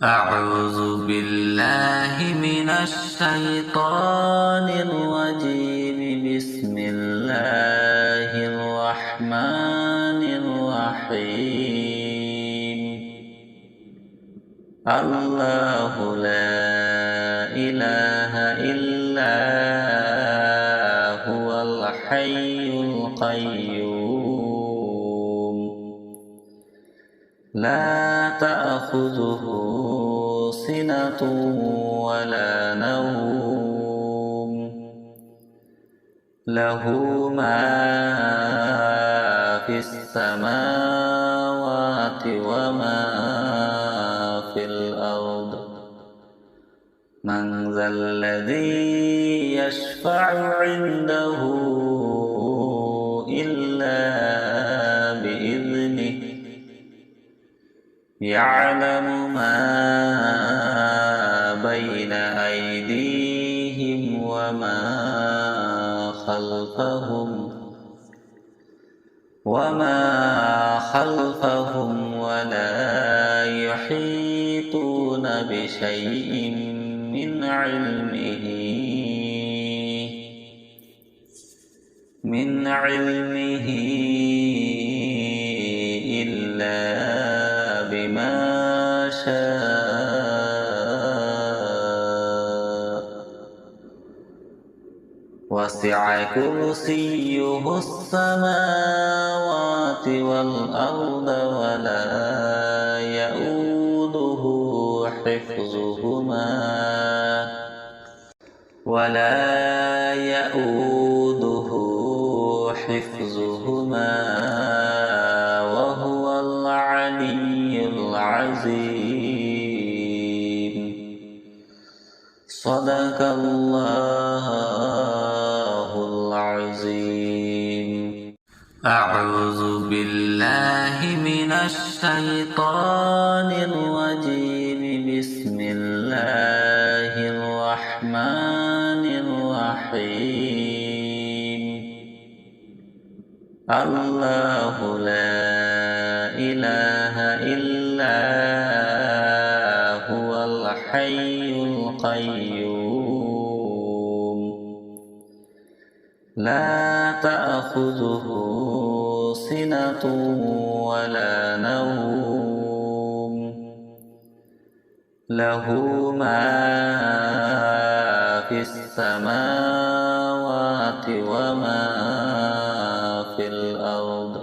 أعوذ بالله من الشيطان الرجيم. بسم الله الرحمن الرحيم. الله لا إله إلا هو الحي القيوم لا تأخذه سنة ولا نوم له ما في السماوات وما في الأرض. من ذا الذي يشفع عنده إلا بإذنه يعلم ما بين أيديهم وما خلفهم ولا يحيطون بشيء من علمه إلا بما شاء. وسع كرسيه السماوات والأرض ولا يؤوده حفظهما وهو العلي العظيم. صدق الله العظيم. أعوذ بالله من الشيطان الرجيم. بسم الله الرحمن الرحيم. الله لا إله إلا هو الحي القيوم لا تأخذه سنة ولا نوم له ما في السماوات وما في الأرض.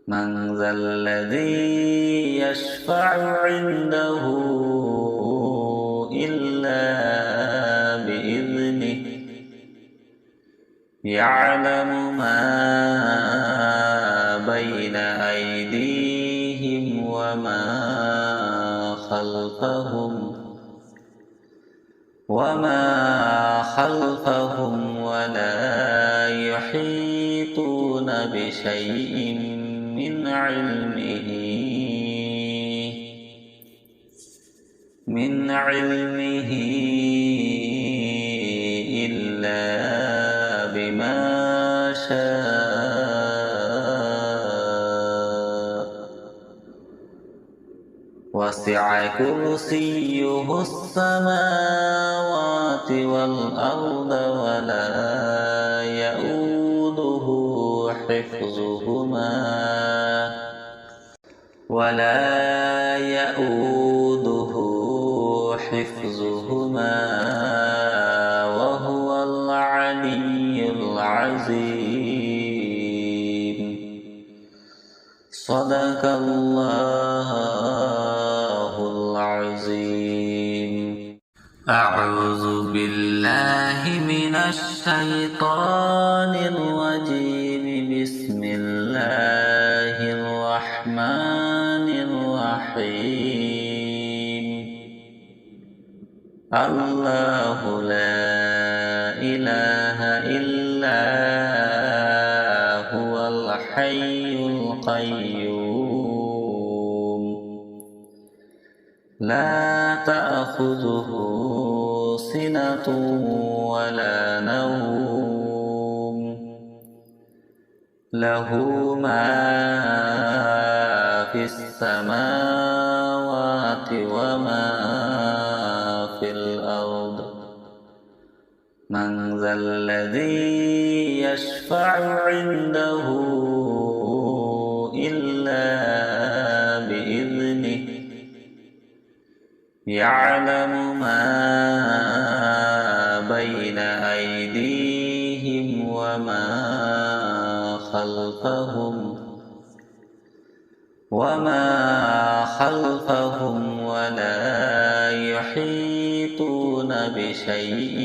من ذا الذي يشفع عنده إلا بإذنه يعلم ما بين أيديهم وما خلفهم ولا يحيطون بشيء من علمه إلا بما شاء. وسع كرسيه السماوات والأرض ولا يؤوده حفظهما وهو العلي العظيم. صدق الله العظيم. أعوذ بالله من الشيطان الرجيم. بسم الله الرحمن الرحيم. الله لا إله إلا هو الحي القيوم لا تأخذه سنة ولا نوم له ما في السماوات وما في الأرض من ذا الذي يشفع عنده إلا بإذنه يعلم ما بين أيديهم وما خلفهم ولا يحيطون بشيء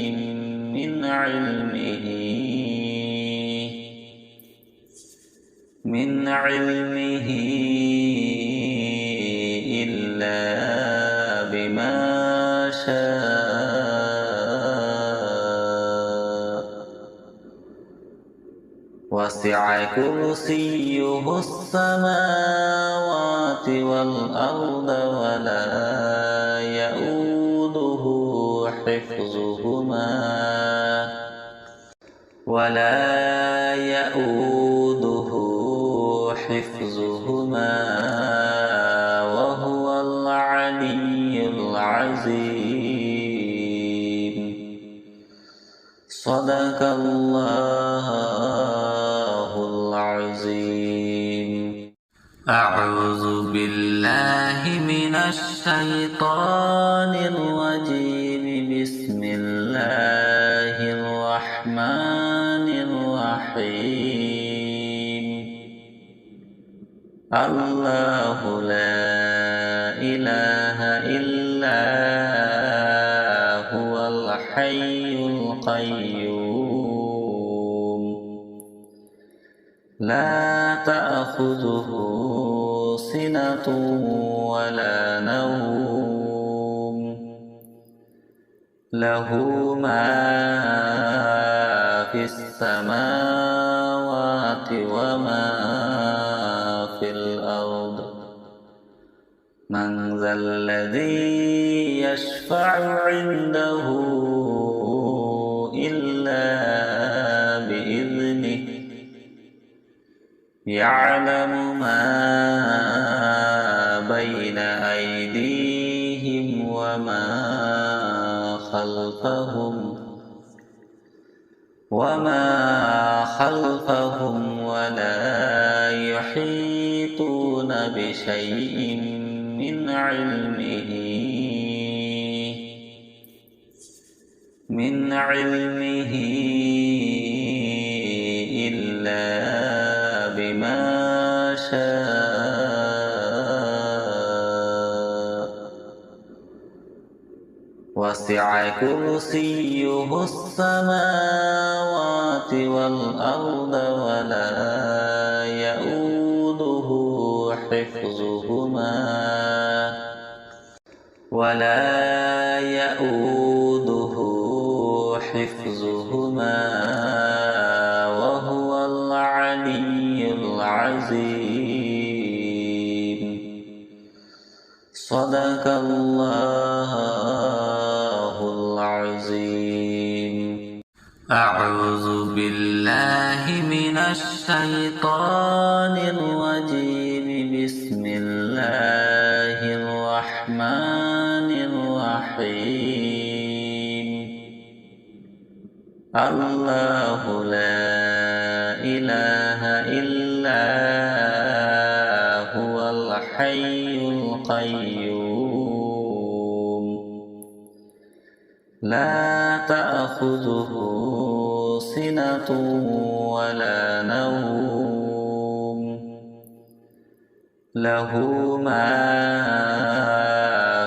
من علمه إلا بما شاء وسع كرسيه السماوات والأرض ولا يؤوده حفظهما وهو العلي العظيم. صدق الله العظيم. أعوذ بالله من الشيطان الرجيم. بسم الله الرحمن الرحيم. الله لا إله إلا هو الحي القيوم لا تأخذه سنة ولا نوم له ما في السماوات وما في الأرض من ذا الذي يشفع عنده إلا بإذنه يعلم ما بين أيديهم وما خلفهم ولا يحيطون بشيء من علمه إلا بما شاء وسع كرسيه السماوات والأرض ولا يؤوده حفظهما وهو العلي العظيم. صدق الله العظيم. أعوذ بالله من الشيطان الرجيم. بسم الله الرحمن الرحيم. الله لا إله إلا هو الحي القيوم لا تأخذه سنة ولا نوم له ما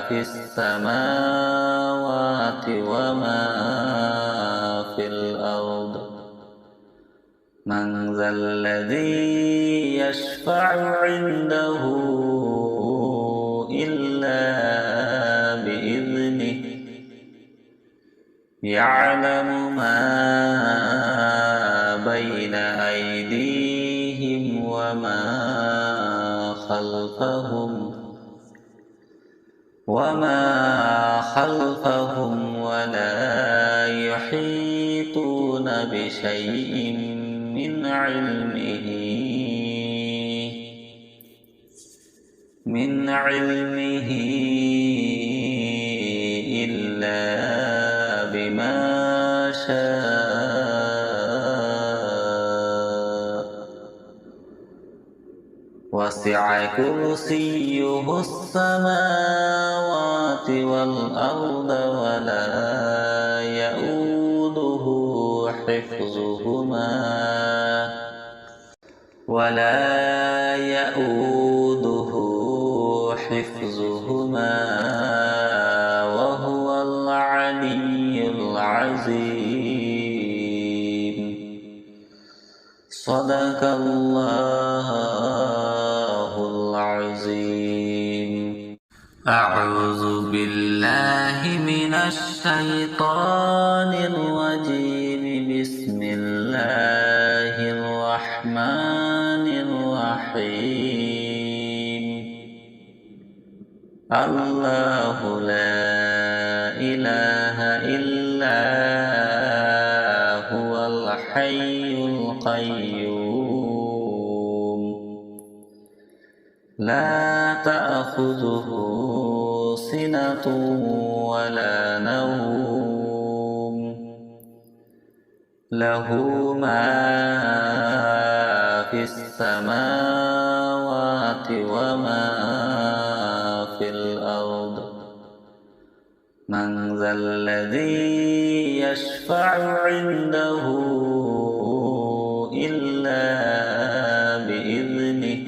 في السماوات وما في الأرض من ذا الذي يشفع عنده إلا بإذنه يعلم ما بين أيديهم وما خلفهم ولا يحيطون بشيء من علمه وسع كرسيه السماوات والأرض ولا يؤوده حفظهما وهو العلي العظيم. صدق الله العظيم. أعوذ بالله من الشيطان الرجيم. بسم الله الرحمن الرحيم. الله لا إله إلا هو الحي القيوم لا تأخذه سنة ولا نوم له ما في السماوات وما في الأرض. من ذا الذي يشفع عنده إلا بإذنه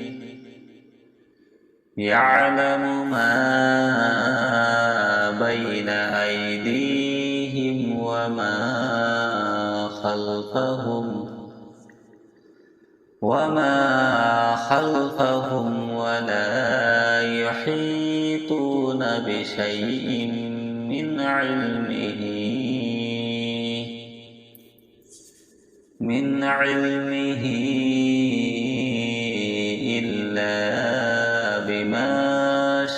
يعلم ما بين أيديهم وما خلفهم ولا يحيطون بشيء من علمه إلا بما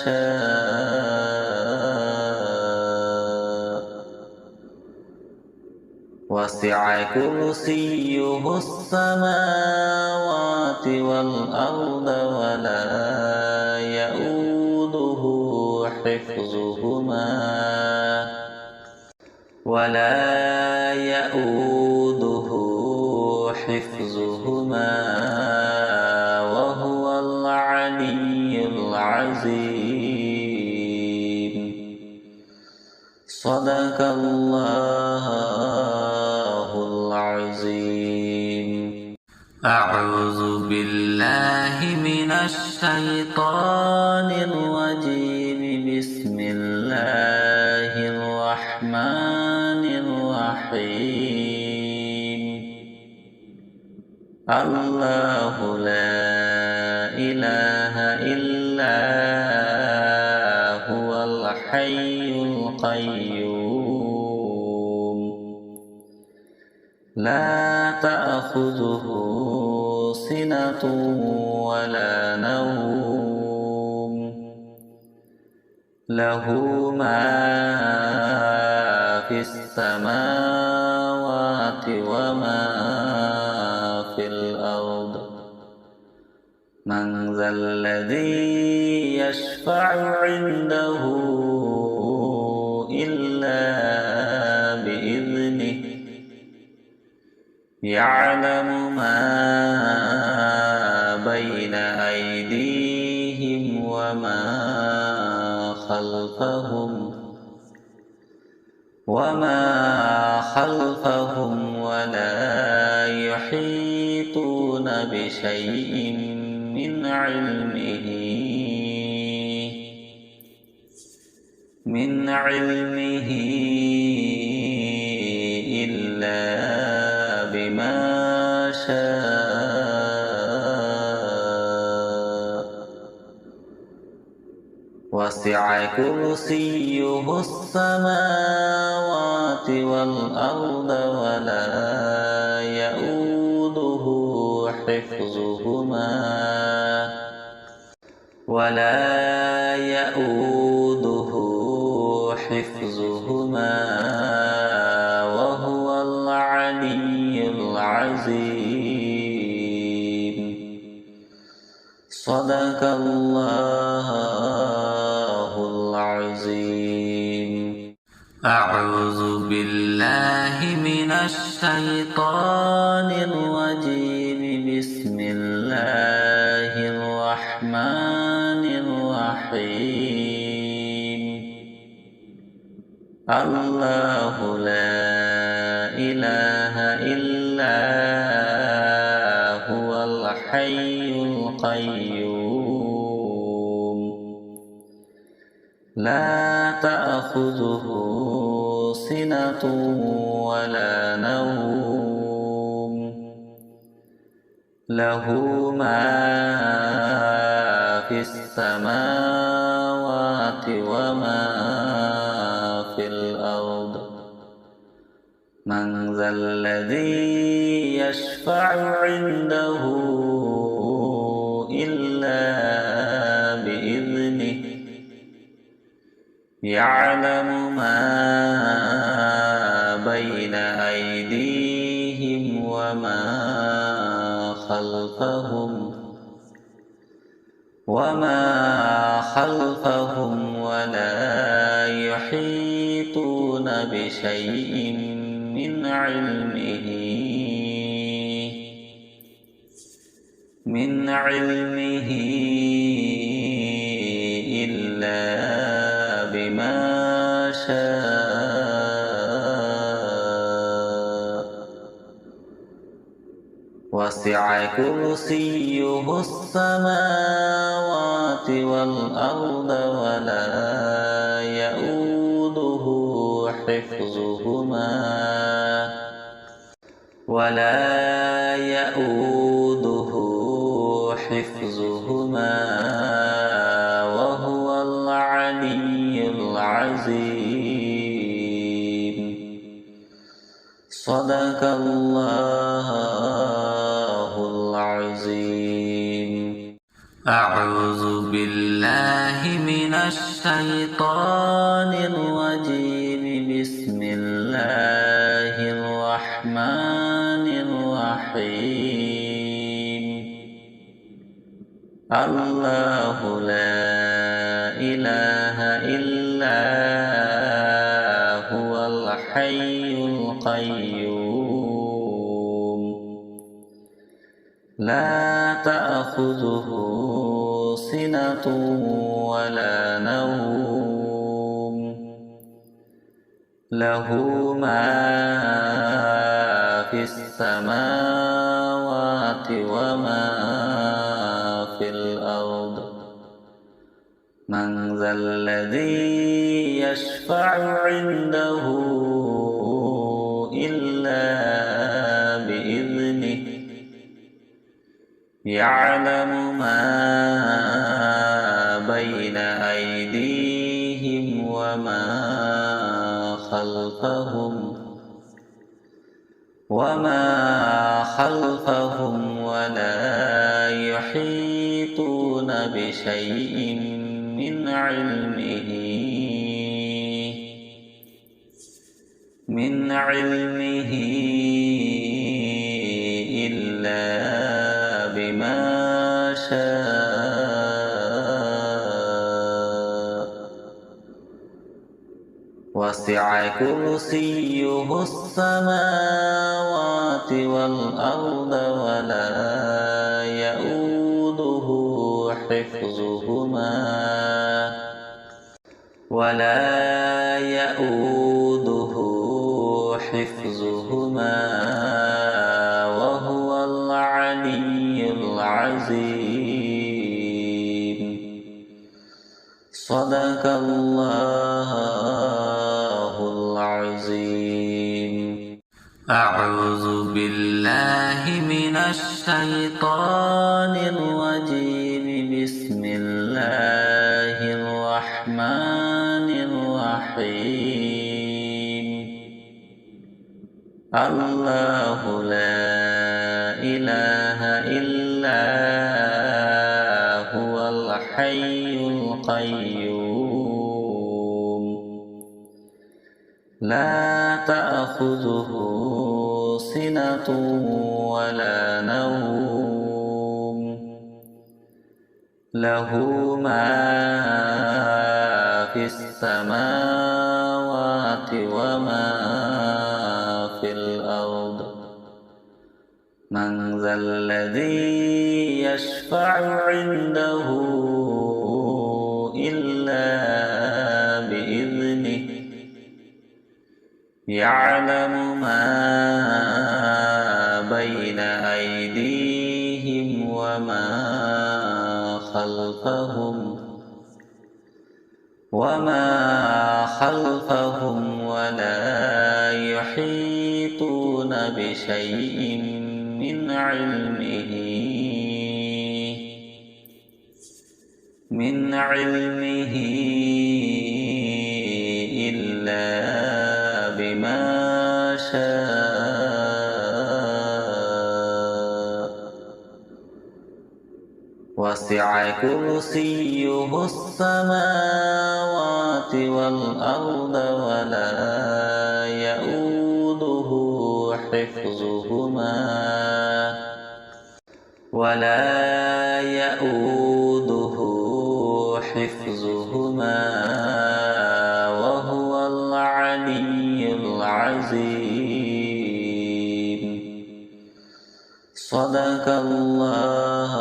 شاء. وسع كرسيه السماوات والأرض ولا يؤوده حفظهما وهو العلي العظيم. صدق الله العظيم. أعوذ بالله من الشيطان الرجيم. بسم الله الرحمن الرحيم. الله لا إله إلا هو الحي القيوم لا تأخذه سنة ولا نوم له ما في السماوات وما في الأرض. من ذا الذي يشفع عنده إلا بإذنه يعلم ما بين أيديهم وما خلفهم ولا يحيطون بشيء من علمه إلا بما شاء. وسع كرسيه السماوات والأرض ولا يؤوده حفظهما وهو العلي العظيم. صدق الله العظيم. أعوذ بالله من الشيطان الرجيم. بسم الله الرحمن الله لا إله إلا هو الحي القيوم لا تأخذه سنة ولا نوم له ما في السماوات وما في الأرض من ذا الذي يشفع عنده إلا بإذنه يعلم ما بين أيديهم وما خلفهم ولا يحيطون بشيء من علمه إلا بما شاء وسع كرسيه السماوات والأرض ولا يؤوده حفظهما وهو العلي العظيم صدق الله العظيم أعوذ بالله من الشيطان الرجيم بسم الله الرحمن الرحيم الله لا إله إلا هو الحي القيوم لا تأخذه سنة ولا نوم له ما في السماوات وما في الأرض من ذا الذي يشفع عنده إلا بإذنه يعلم ما بين أيديهم وما خلفهم ولا يحيطون بشيء من علمه إلا بما شاء وسع كرسيه السماوات والأرض ولا يؤوده حفظهما وهو العلي العظيم صدق الله العظيم أعوذ بالله من الشيطان الرجيم بسم الله الرحمن الرحيم الله لا إله إلا هو الحي القيوم لا تأخذه سنة ولا نوم له ما في السماوات وما في الأرض من ذا الذي يشفع عنده إلا يعلم ما بين أيديهم وما خلفهم ولا يحيطون بشيء من علمه إلا بما شاء وسع كرسيه السماوات والأرض ولا يؤوده حفظهما وهو العلي العظيم. صدق الله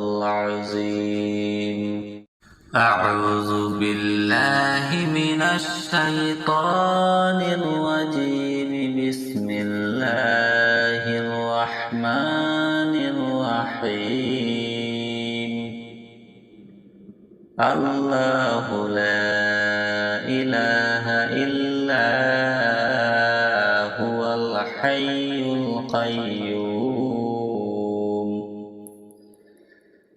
العظيم. أعوذ بالله من الشيطان الرجيم. بسم الله الرحمن الرحيم. الله لا إله إلا هو الحي القيوم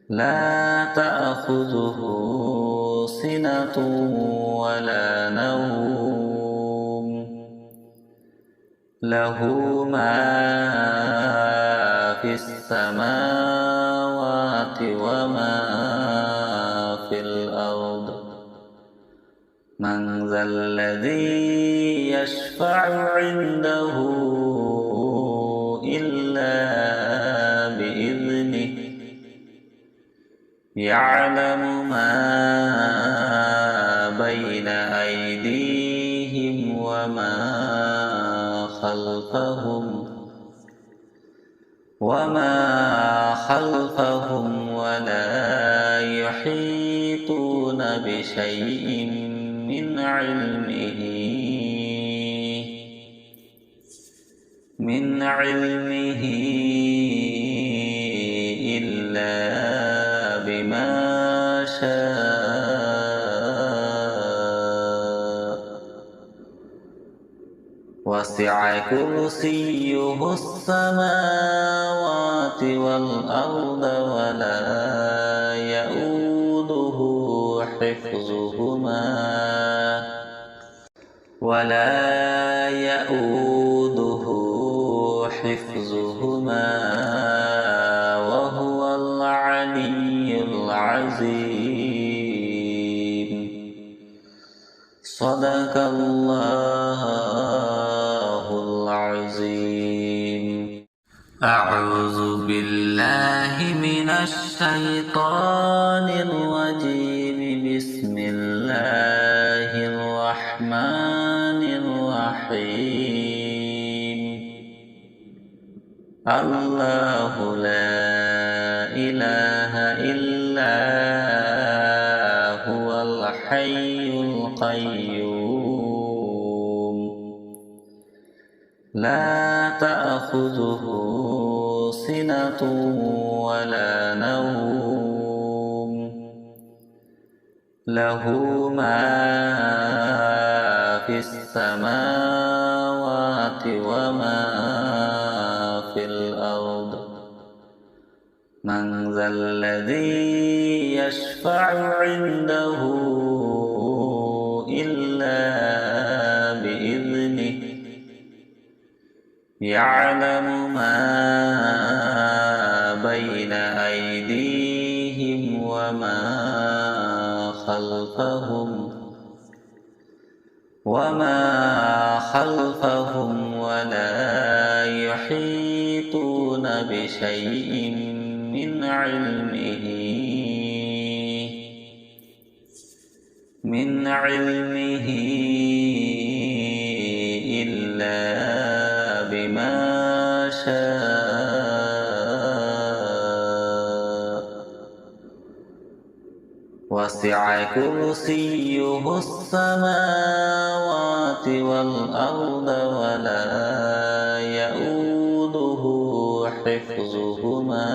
لا تأخذه سنة ولا نوم له ما في السماوات وما في الأرض. من ذا الذي يشفع عنده إلا بإذنه. يعلم ما بين أيديهم وما خلفهم ولا يحيطون بشيء من علمه إلا بما شاء وسع كرسيه السماوات والأرض ولا يؤوده حفظهما وهو العلي العظيم. صدق الله العظيم. أعوذ بالله من الشيطان الرجيم. بسم الله الرحمن الرحيم. الله لا إله إلا هو الحي القيوم لا تأخذه سنة ولا نوم له ما في السماوات وما في الأرض. من ذا الذي يشفع عنده إلا بإذنه. يعلم ما بين أيديهم وما خلفهم ولا يحيطون بشيء من علمه إلا بما شاء وسع وسع كرسيه السماوات والأرض ولا يؤوده حفظهما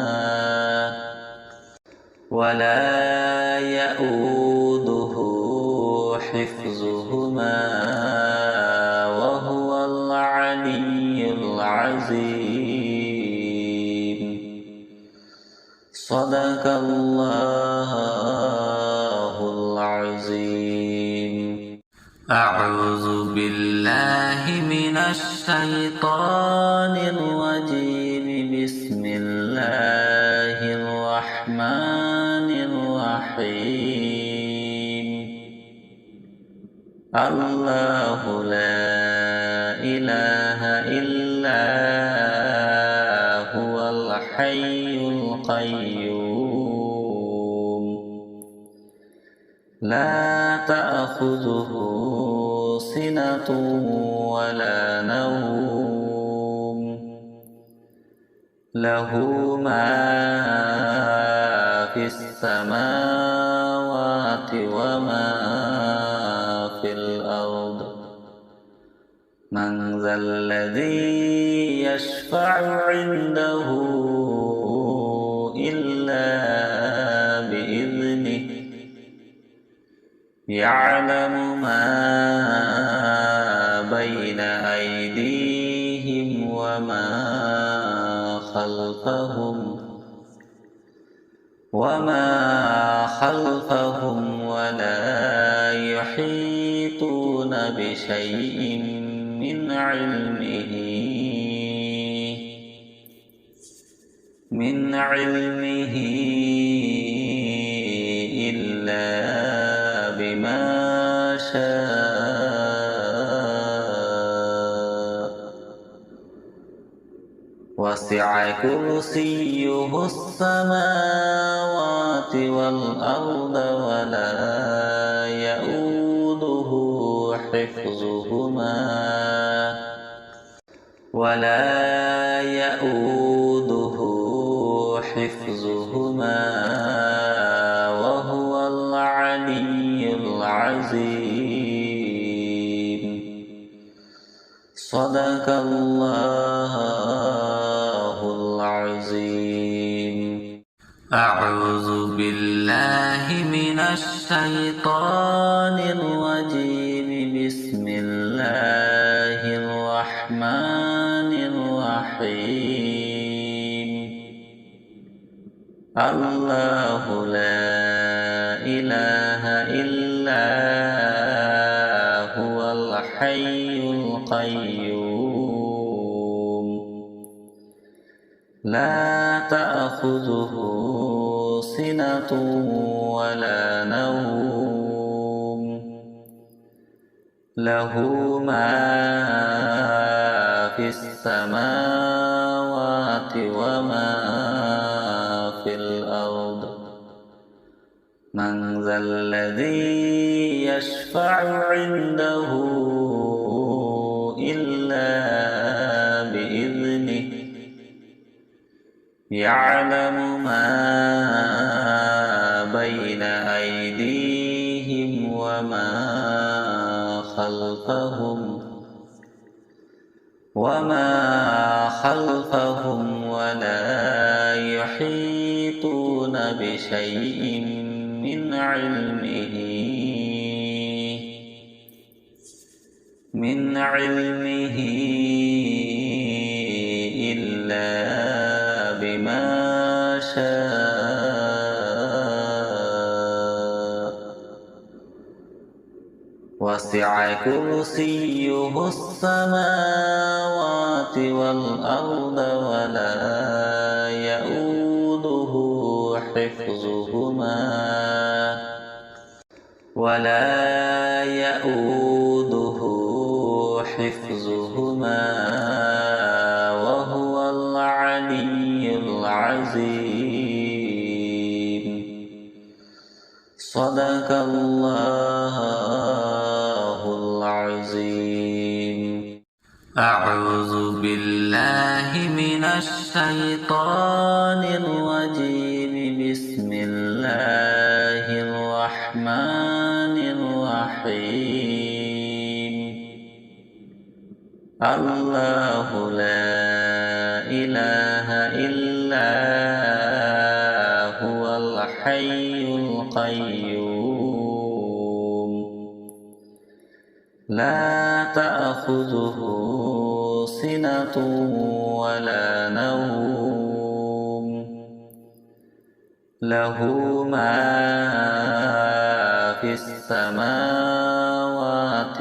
وهو العلي العظيم. صدق الله العظيم. أعوذ بالله من الشيطان الرجيم. بسم الله الرحمن الرحيم. الله لا إله إلا هو الحي القيوم لا تأخذه سنة ولا نوم له ما في السماوات وما في الأرض. من ذا الذي يشفع عنده إلا بإذنه يعلم ما بين أيديهم وما خلفهم ولا يحيطون بشيء من علمه إلا بما شاء. وسع كرسيه السماوات والأرض ولا يؤوده حفظهما وهو العلي العظيم. صدق الله العظيم. أعوذ بالله من الشيطان الرجيم. بسم الله الرحمن الرحيم. الله لا إله إلا هو الحي القيوم لا تأخذه سنة ولا نوم له ما في السماوات وما في الأرض. من ذا الذي يشفع عنده إلا بإذنه يعلم ما بين أيديهم وما خلفهم ولا يحيطون بشيء من علمه إلا بما شاء. وسع كرسيه السماوات والأرض ولا يؤوده حفظهما وهو العلي العظيم. صدق الله العظيم. أعوذ بالله من الشيطان الرجيم. بسم الله الرحمن الرحيم الله لا إله إلا هو الحي القيوم لا تأخذه سنة ولا نوم له ما في السماوات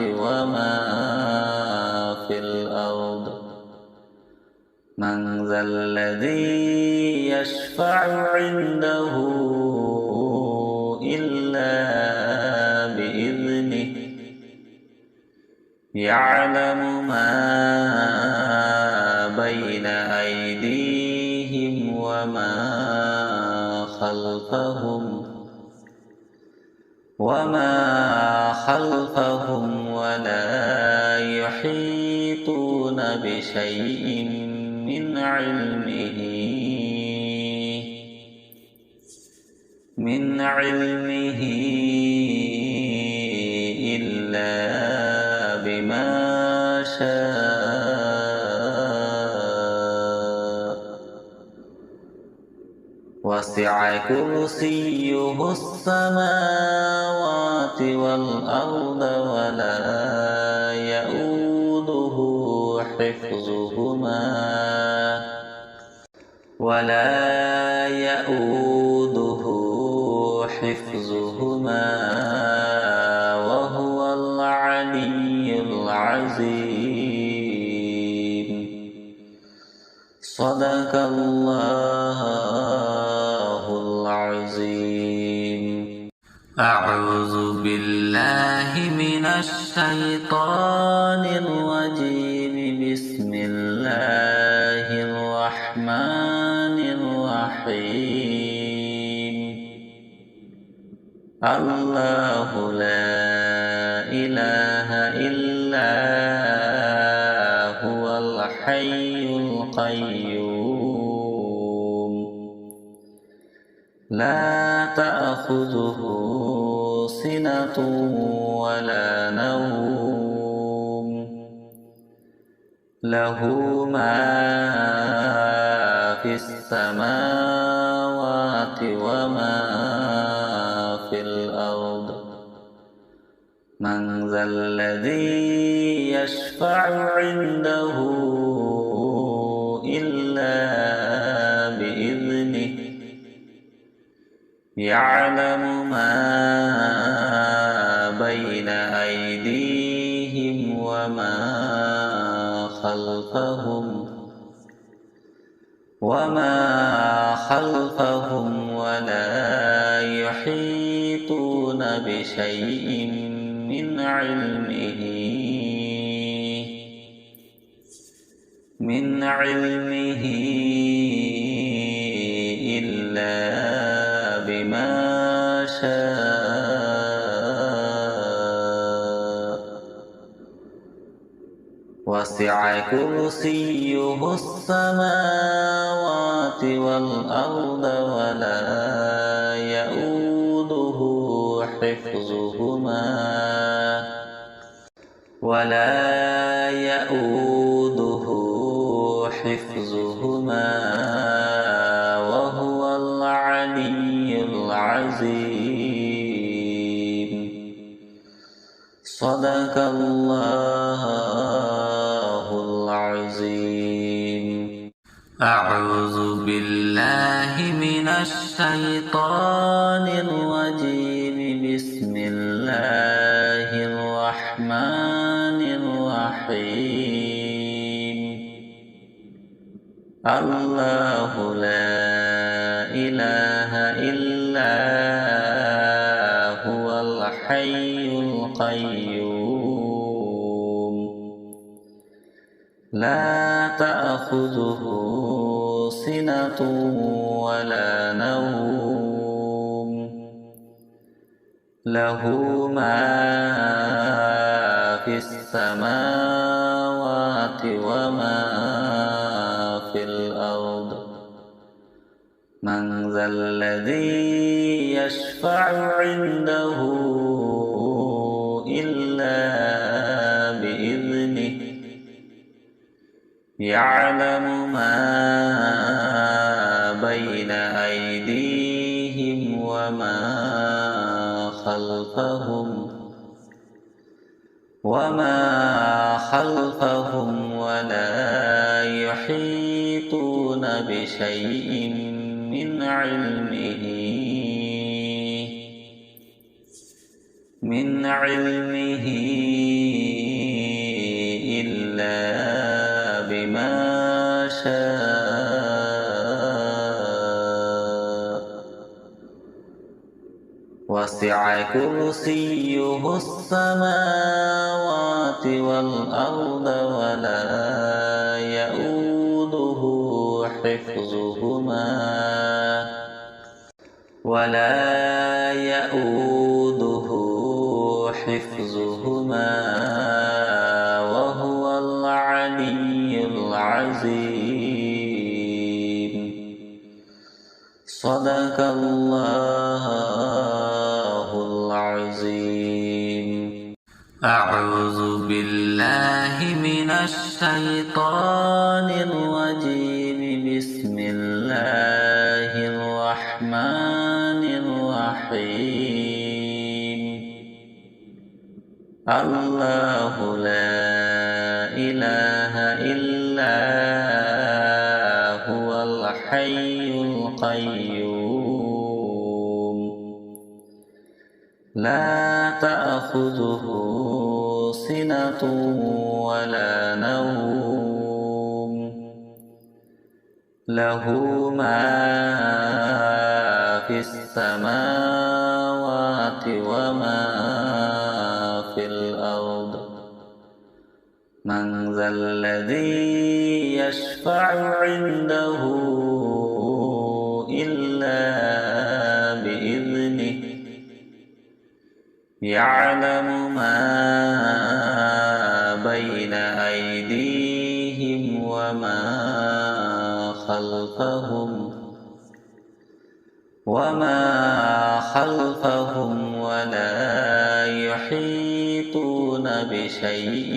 وما في الأرض من ذا الذي يشفع عنده إلا بإذنه يعلم ما بين أيديهم وما خلفهم ولا يحيطون بشيء من علمه إلا بما شاء وسع كرسيه السماوات والأرض ولا يؤوده حفظهما وهو العلي العظيم صدق الله العظيم أعوذ بالله من الشيطان الرجيم بسم الله الرحمن الرحيم الله لا إله إلا هو الحي القيوم لا تأخذه سنة ولا نوم له ما في السماوات وما في الأرض من ذا الذي يشفع عنده إلا بإذنه يعلم ما بين أيديهم وما خلفهم ولا يحيطون بشيء من علمه إلا بما شاء وسع كرسيه السماوات والأرض ولا يؤوده حفظهما وهو العلي العظيم صدق الله العظيم أعوذ بالله من الشيطان الرجيم بسم الله الرحمن الرحيم الله لا إله إلا هو الحي القيوم لا تأخذه سنة ولا نوم له ما في السماوات وما في الأرض من ذا الذي يشفع عنده يعلم ما بين أيديهم وما خلفهم ولا يحيطون بشيء من علمه إلا بما شاء وسع كرسيه السماوات والأرض ولا يؤوده حفظهما وهو العلي العظيم. صدق الله العظيم. أعوذ بالله من الشيطان الرجيم. بسم الله الرحمن الرحيم. الله لا إله إلا هو الحي القيوم لا تأخذه سنة ولا نوم له ما في السماوات وما في الأرض. من ذا الذي يشفع عنده إلا بإذنه. يعلم ما بين أيديهم وما خلفهم ولا يحيطون بشيء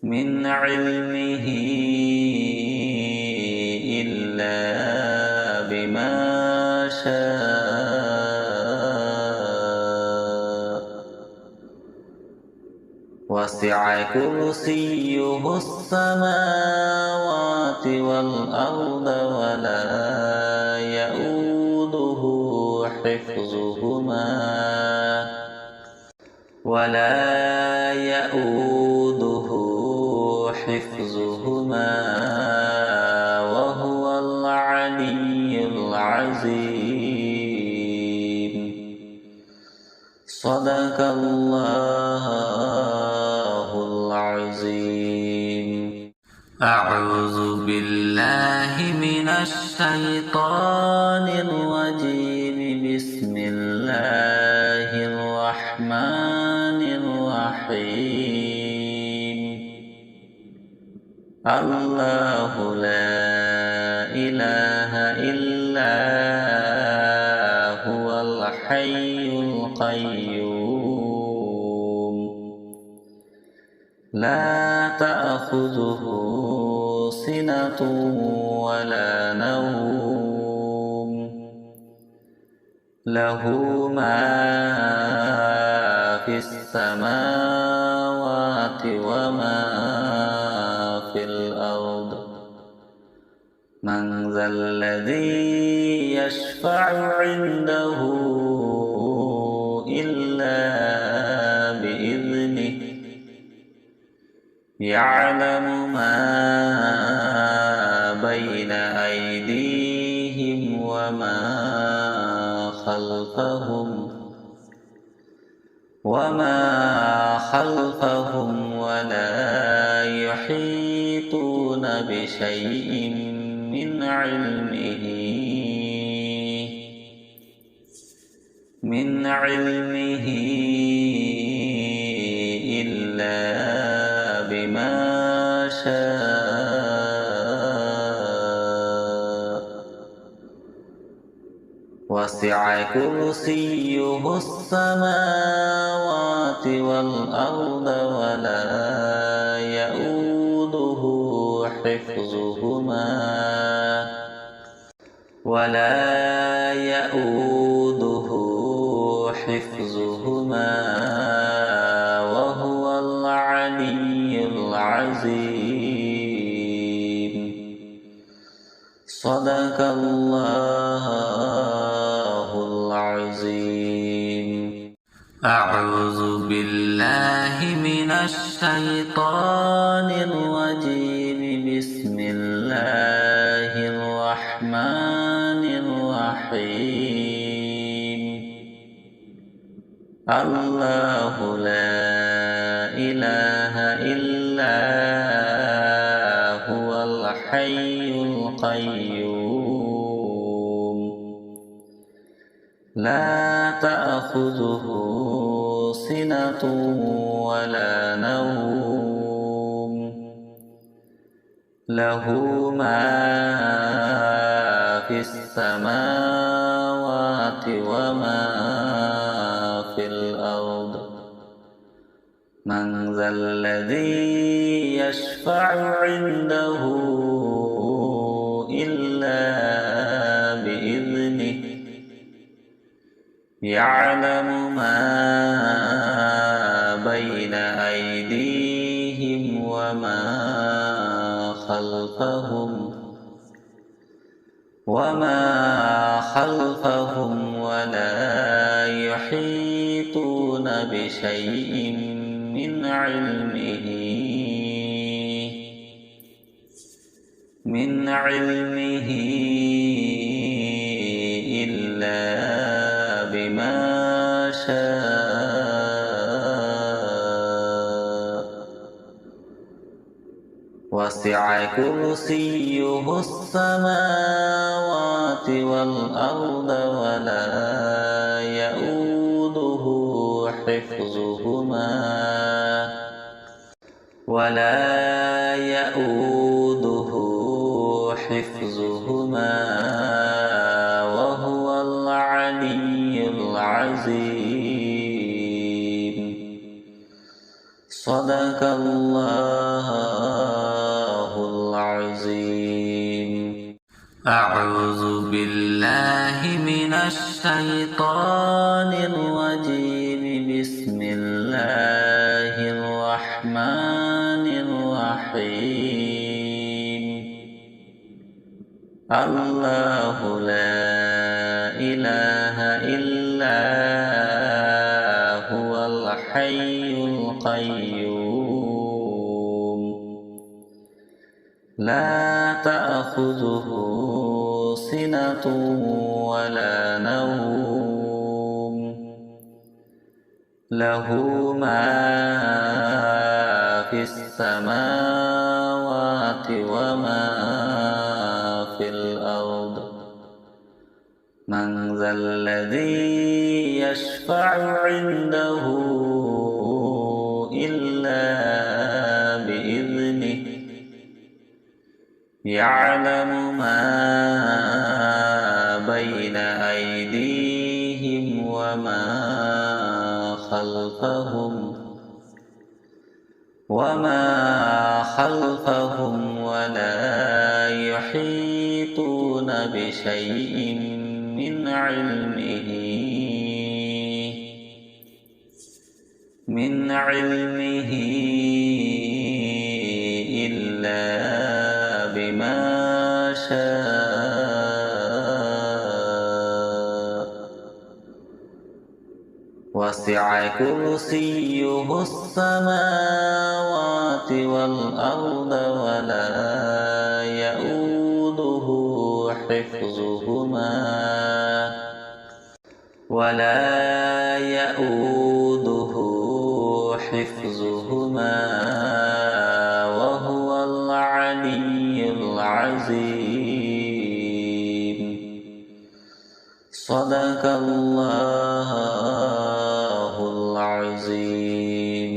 من علمه إلا بما شاء وسع كرسيه السماوات والأرض ولا يؤوده حفظهما وهو العلي العظيم. صدق الله العظيم. أعوذ بالله من الشيطان الرجيم. بسم الله الرحمن الرحيم. الله لا إله إلا هو الحي القيوم لا تأخذه سنة ولا نوم له ما في السماوات وما في الأرض. من ذا الذي يشفع عنده إلا بإذنه. يعلم ما بين أيديهم وما خلفهم ولا يحيطون بشيء من علمه إلا بما شاء وسع كرسيه السماوات والأرض ولا يؤوده حفظهما وهو العلي العظيم. صدق الله العظيم. أعوذ بالله من الشيطان الرجيم. بسم الله الرحمن الرحيم. الله لا إله إلا هو الحي القيوم لا تأخذه سنة ولا نوم له ما في السماوات وما في الأرض. من ذا الذي يشفع عنده إلا بإذنه يعلم ما بين أيديهم وما خلفهم ولا يحيطون بشيء من علمه إلا بما شاء. وسع كرسيه السماوات والأرض ولا يؤوده حفظهما وهو العلي العظيم. صدق الله العظيم. أعوذ بالله من الشيطان الرجيم. بسم الله الرحمن الرحيم. الله لا إله إلا هو الحي القيوم لا تأخذه سنة ولا نوم له ما في السماوات وما في الأرض. من ذا الذي يشفع عنده إلا بإذنه يعلم ما بين أيديهم وما خلفهم ولا يحيطون بشيء من علمه إلا بما شاء. وسع كرسيه السماوات والأرض ولا يؤوده حفظهما وهو العلي العظيم. صدق الله العظيم.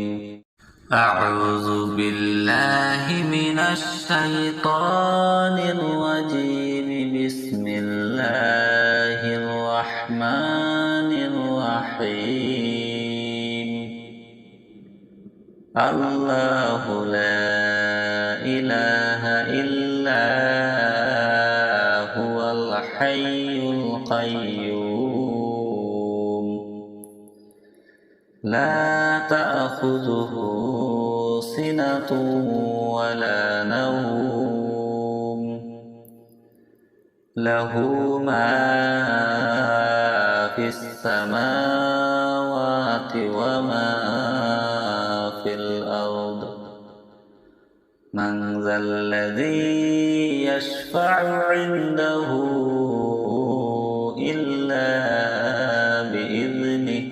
أعوذ بالله من الشيطان الرجيم. بسم الله الرحمن الرحيم الله لا إله إلا هو الحي القيوم لا تأخذه سنة ولا نوم له ما في السماوات وما في الأرض من ذا الذي يشفع عنده إلا بإذنه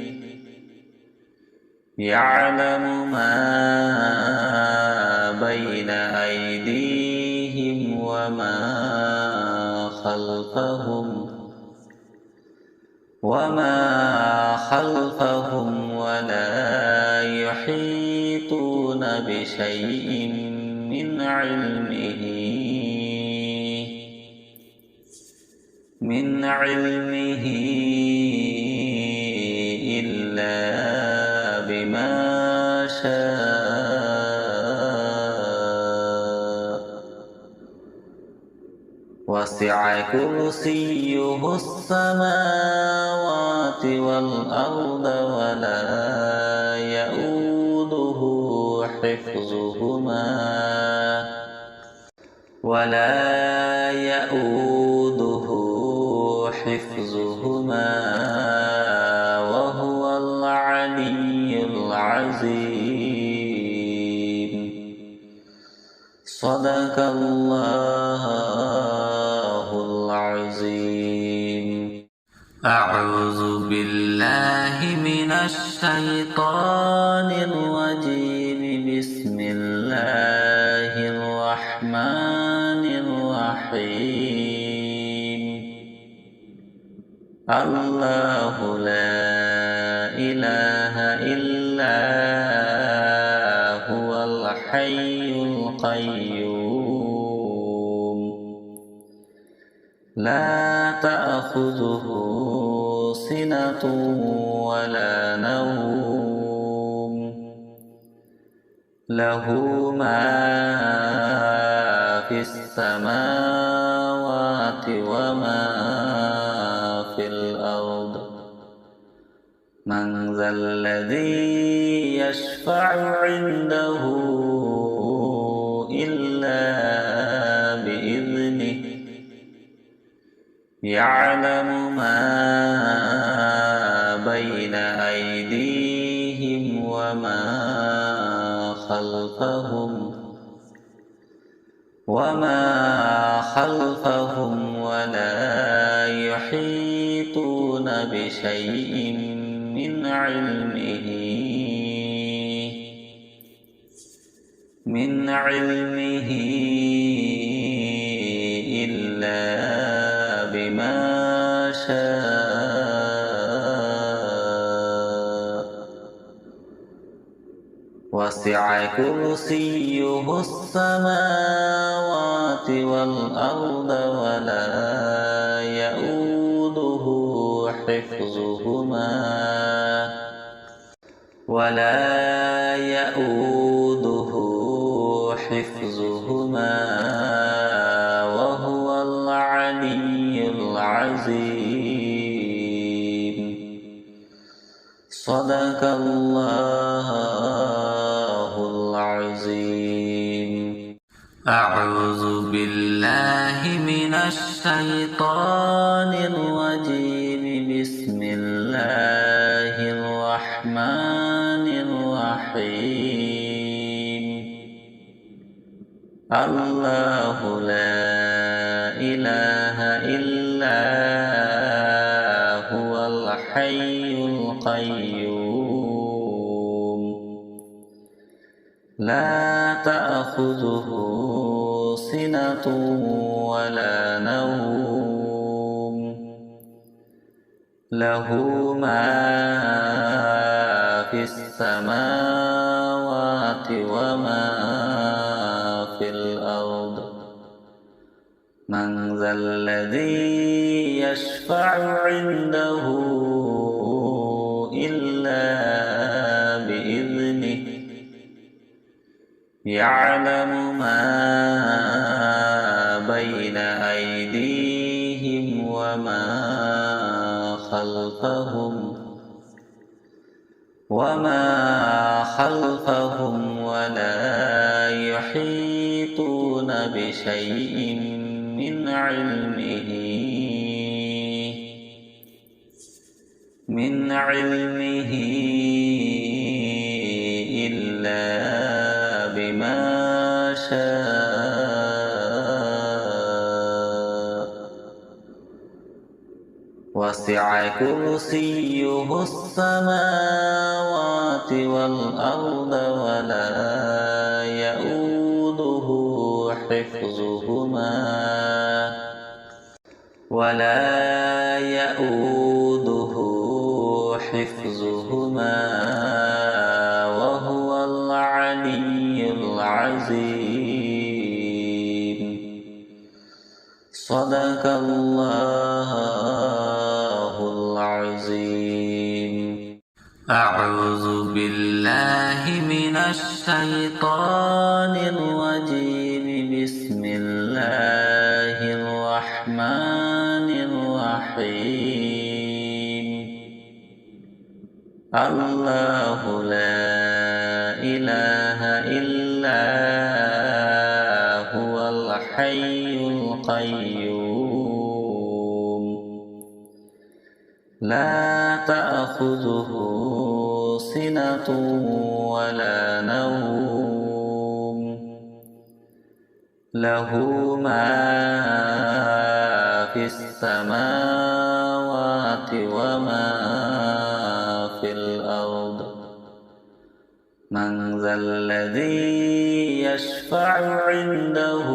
يعلم ما بين أيديهم وما خلفهم ولا يحيطون بشيء من علمه إلا بما شاء وسع كرسيه السماوات والأرض ولا يؤوده حفظهما وهو العلي العظيم صدق الله العظيم أعوذ بالله من الشيطان الرجيم بسم الله الرحمن الرحيم الله لا إله إلا هو الحي القيوم لا تأخذه سنة ولا نوم له ما في السماوات وما في الأرض من ذا الذي يشفع عنده إلا بإذنه يعلم ما بين أيديهم وما خلفهم ولا يحيطون بشيء من علمه إلا بما شاء وسع كرسيه السماوات والأرض ولا يؤوده حفظهما وهو العلي العظيم صدق الله العظيم أعوذ بالله من الشيطان الرجيم بسم الله الرحمن الرحيم الله لا إله إلا هو الحي القيوم لا تأخذه سنة ولا نوم له ما في السماوات وما في الأرض من ذا الذي يشفع عنده يعلم ما بين أيديهم وما خلفهم ولا يحيطون بشيء من علمه إلا بما شاء وسع كرسيه السماوات والأرض ولا يؤوده حفظهما وهو العلي العظيم. صدق الله العظيم. أعوذ بالله من الشيطان الرجيم. بسم الله الرحمن الرحيم. الله لا إله إلا هو الحي القيوم لا تأخذه سنة ولا نوم له ما في السماوات وما في الأرض. من ذا الذي يشفع عنده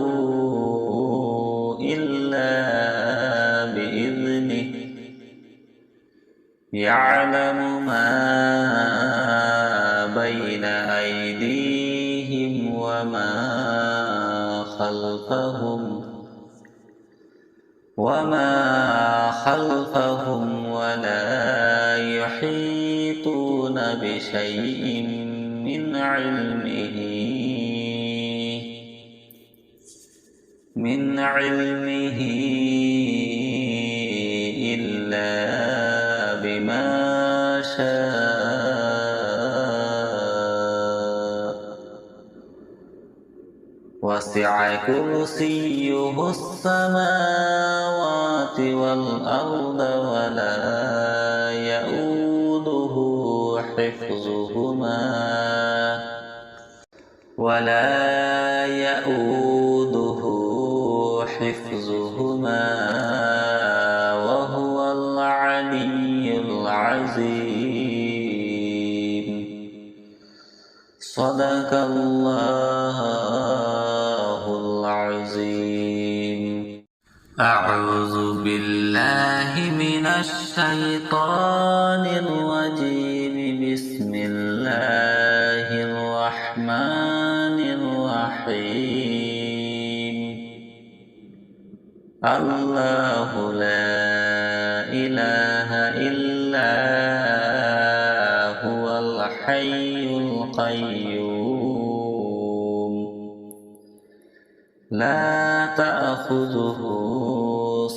إلا بإذنه. يعلم ما بين أيديهم وما خلفهم ولا يحيطون بشيء من علمه إلا بما شاء وسع كرسيه السماوات والأرض ولا يؤوده حفظهما وهو العلي العظيم. صدق الله العظيم. أعوذ بالله من الشيطان الرجيم. بسم الله الرحمن الرحيم. الله لا إله إلا هو الحي القيوم لا تأخذه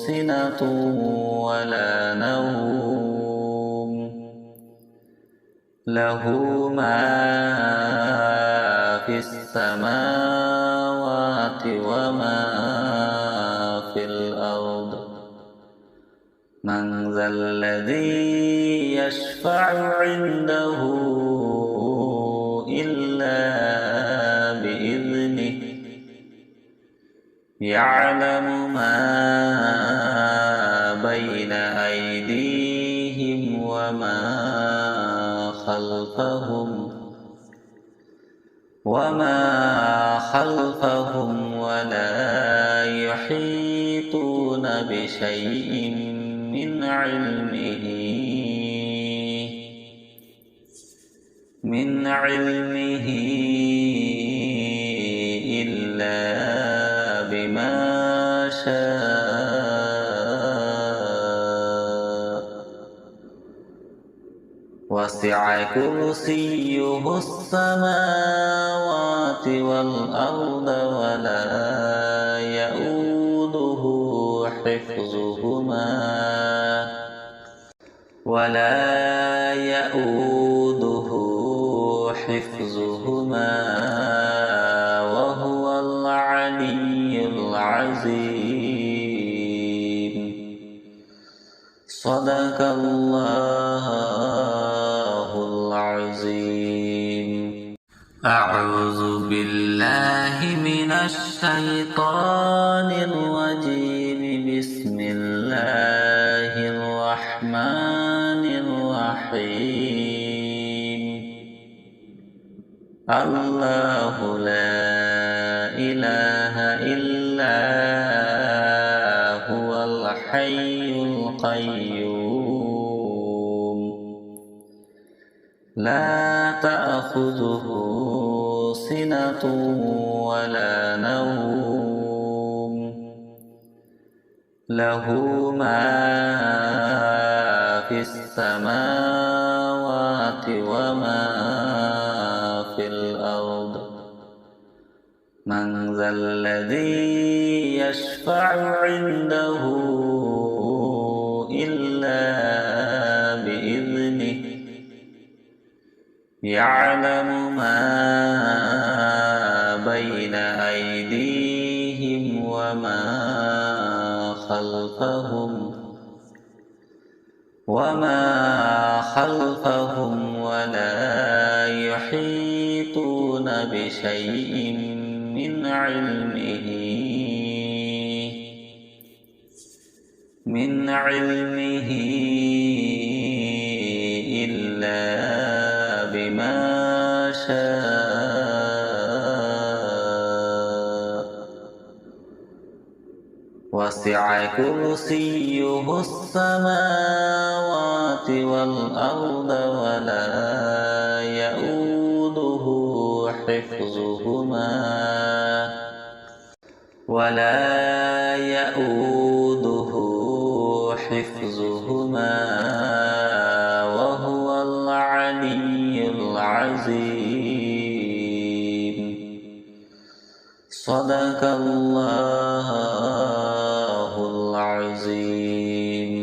سنة ولا نوم له ما في السماوات وما في الأرض. من ذا الذي يشفع عنده إلا بإذنه. يعلم ما بين أيديهم وما خلفهم ولا يحيطون بشيء من علمه إلا بما شاء وسع كرسيه السماوات والأرض ولا يؤوده حفظهما وهو العلي العظيم. صدق الله العظيم. أعوذ بالله من الشيطان الرجيم. بسم الله الرحمن الرحيم. الله لا إله إلا هو الحي القيوم لا تأخذه سنة ولا نوم له ما في السماوات وما في الأرض. من ذا الذي يشفع عنده إلا بإذنه يعلم ما بين أيديهم وما خلفهم ولا يحيطون بشيء من علمه إلا بما شاء. وسع كرسيه السماوات والأرض ولا يؤوده حفظهما وهو العلي العظيم. صدق الله العظيم.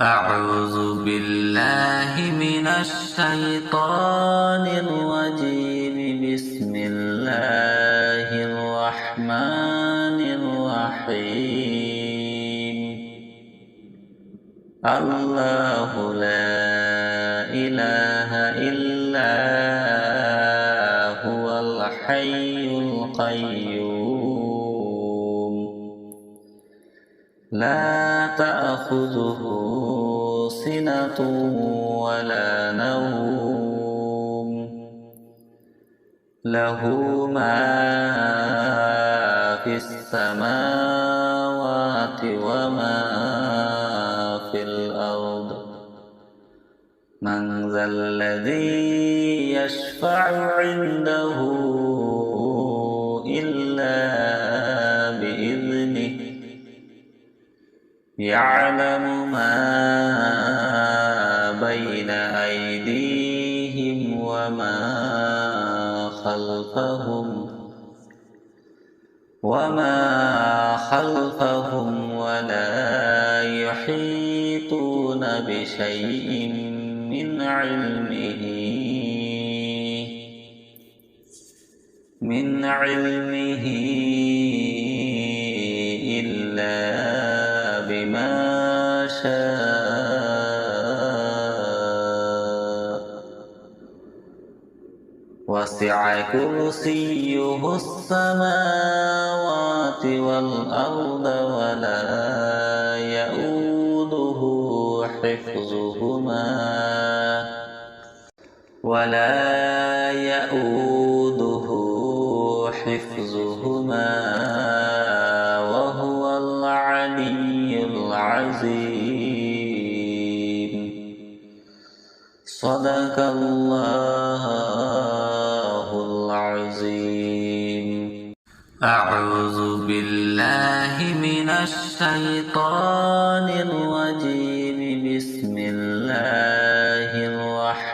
أعوذ بالله من الشيطان الرجيم. بسم الله الرحمن الرحيم. الله لا إله إلا هو الحي القيوم لا تأخذه سنة ولا نوم له ما في السماوات وما في الأرض. من ذا الذي يشفع عنده إلا بإذنه يعلم ما بين أيديهم وما خلفهم ولا يحيطون بشيء من علمه إلا بما شاء. وسع كرسيه السماوات والأرض ولا يؤوده حفظهما وهو العلي العظيم. صدق الله العظيم. أعوذ بالله من الشيطان الرجيم. بسم الله الرحمن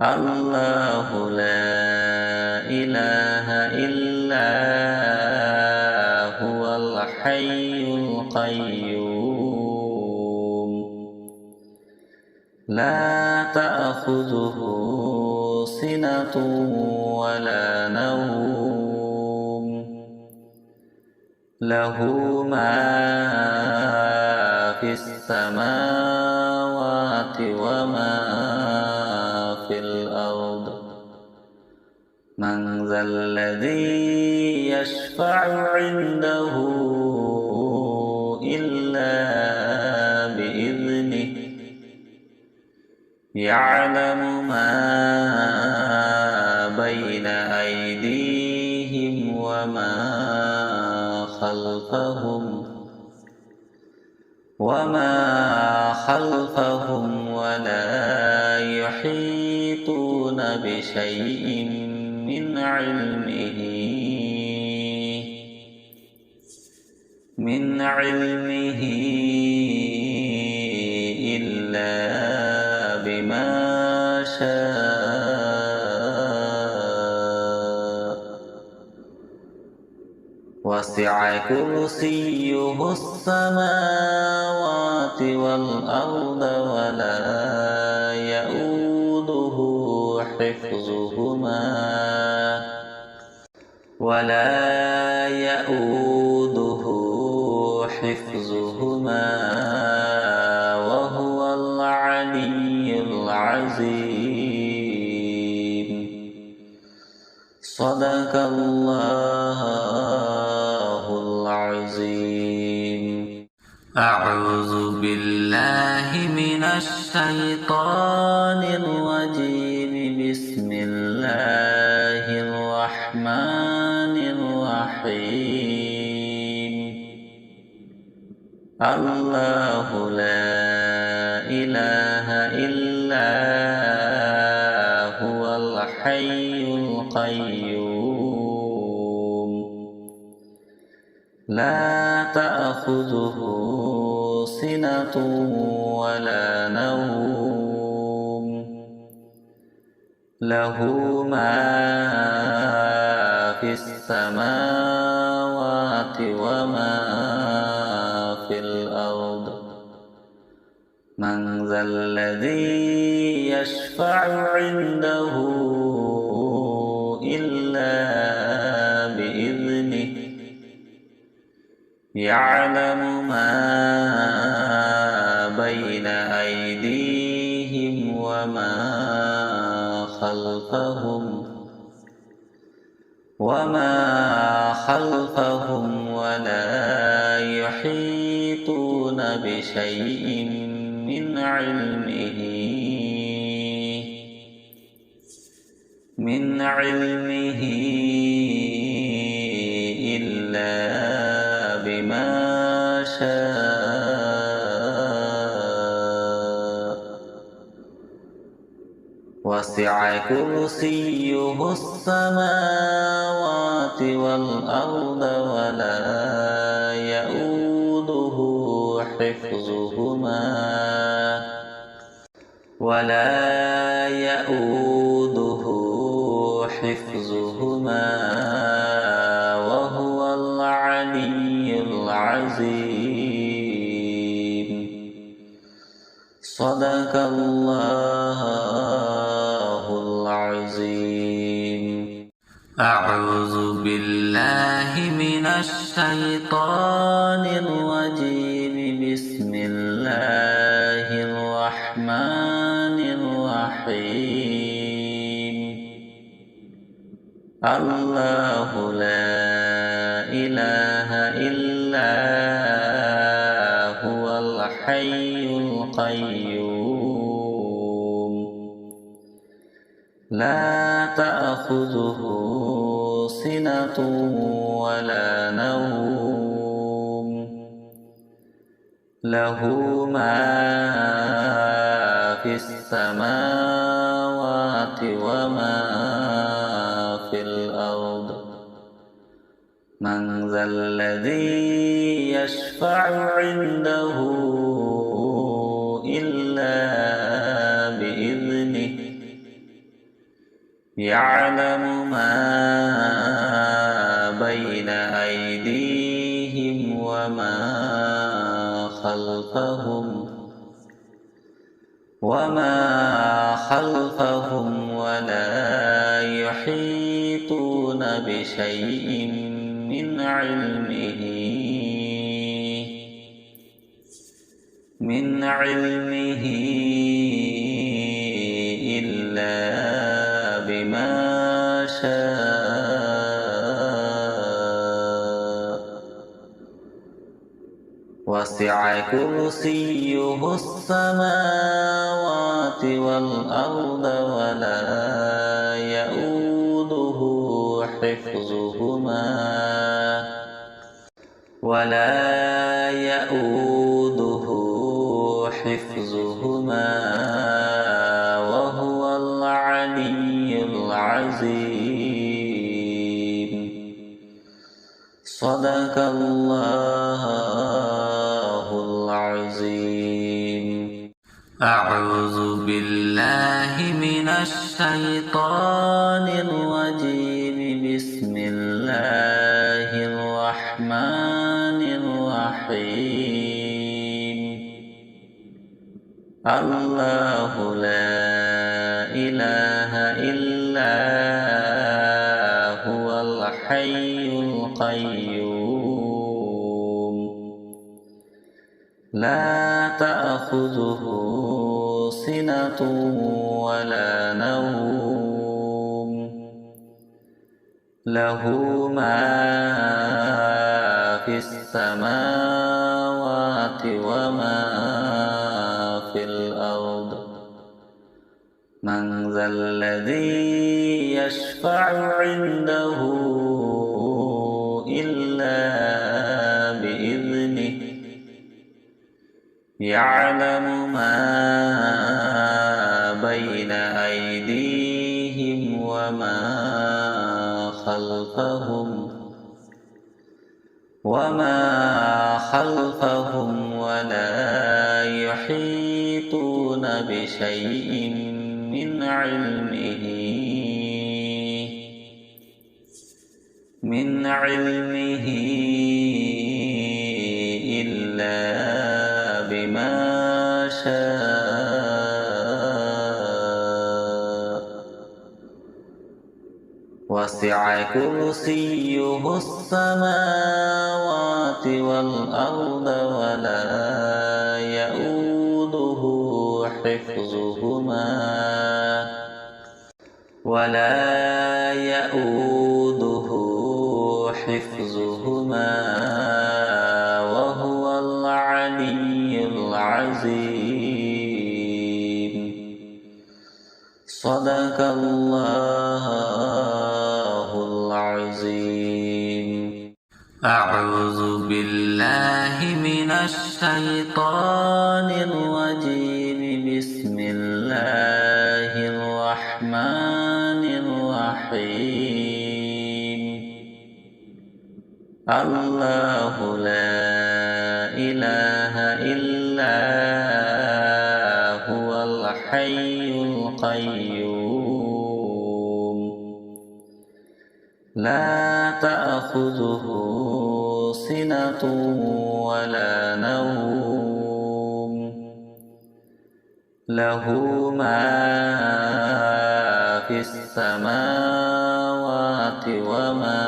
الله لا إله إلا هو الحي القيوم لا تأخذه سنة ولا نوم له ما في السماوات وما في الأرض من ذا الذي يشفع عنده إلا بإذنه يعلم ما بين أيديهم وما خلفهم ولا يحيطون بشيء من علمه إلا بما شاء وسع كرسيه السماوات والأرض ولا يؤوده حفظهما وهو العلي العظيم صدق الله العظيم. أعوذ بالله من الشيطان الرجيم. بسم الله الرحمن الرحيم. الله لا إله إلا هو الحي القيوم لا تأخذه سنة ولا نوم له ما في السماوات وما في الأرض من ذا الذي يشفع عنده إلا بإذنه يعلم ما بين أيديهم وما خلفهم ولا يحيطون بشيء من علمه إلا بما شاء وسع كرسيه السماوات والأرض ولا يؤوده حفظهما وهو العلي العظيم صدق الله العظيم. أعوذ بالله من الشيطان الرجيم. بسم الله الرحمن الرحيم. الله لا إله إلا هو الحي القيوم لا تأخذه سنة ولا نوم له ما في السماوات وما في الأرض من ذا الذي يشفع عنده إلا بإذنه يعلم ما بين أيديهم وما خلفهم ولا يحيطون بشيء من علمه إلا بما شاء وسع كرسيه السماوات والأرض ولا يؤوده حفظهما وهو العلي العظيم. صدق الله العظيم. أعوذ بالله من الشيطان الرجيم. بسم الله الرحمن الرحيم. الله لا إله إلا هو الحي القيوم لا تأخذه سنة ولا نوم له ما في السماوات وما في الأرض. من ذا الذي يشفع عنده إلا بإذنه. يعلم ما بين أيديهم وما خلفهم ولا يحيطون بشيء من علمه إلا بما شاء وسع كرسيه السماوات والأرض ولا يؤوده حفظهما وهو العلي العظيم. صدق الله العظيم. أعوذ بالله من الشيطان الرجيم. بسم الله الرحمن الرحيم. الله لا إله إلا هو الحي القيوم لا تأخذه سنة ولا نوم له ما في السماوات وما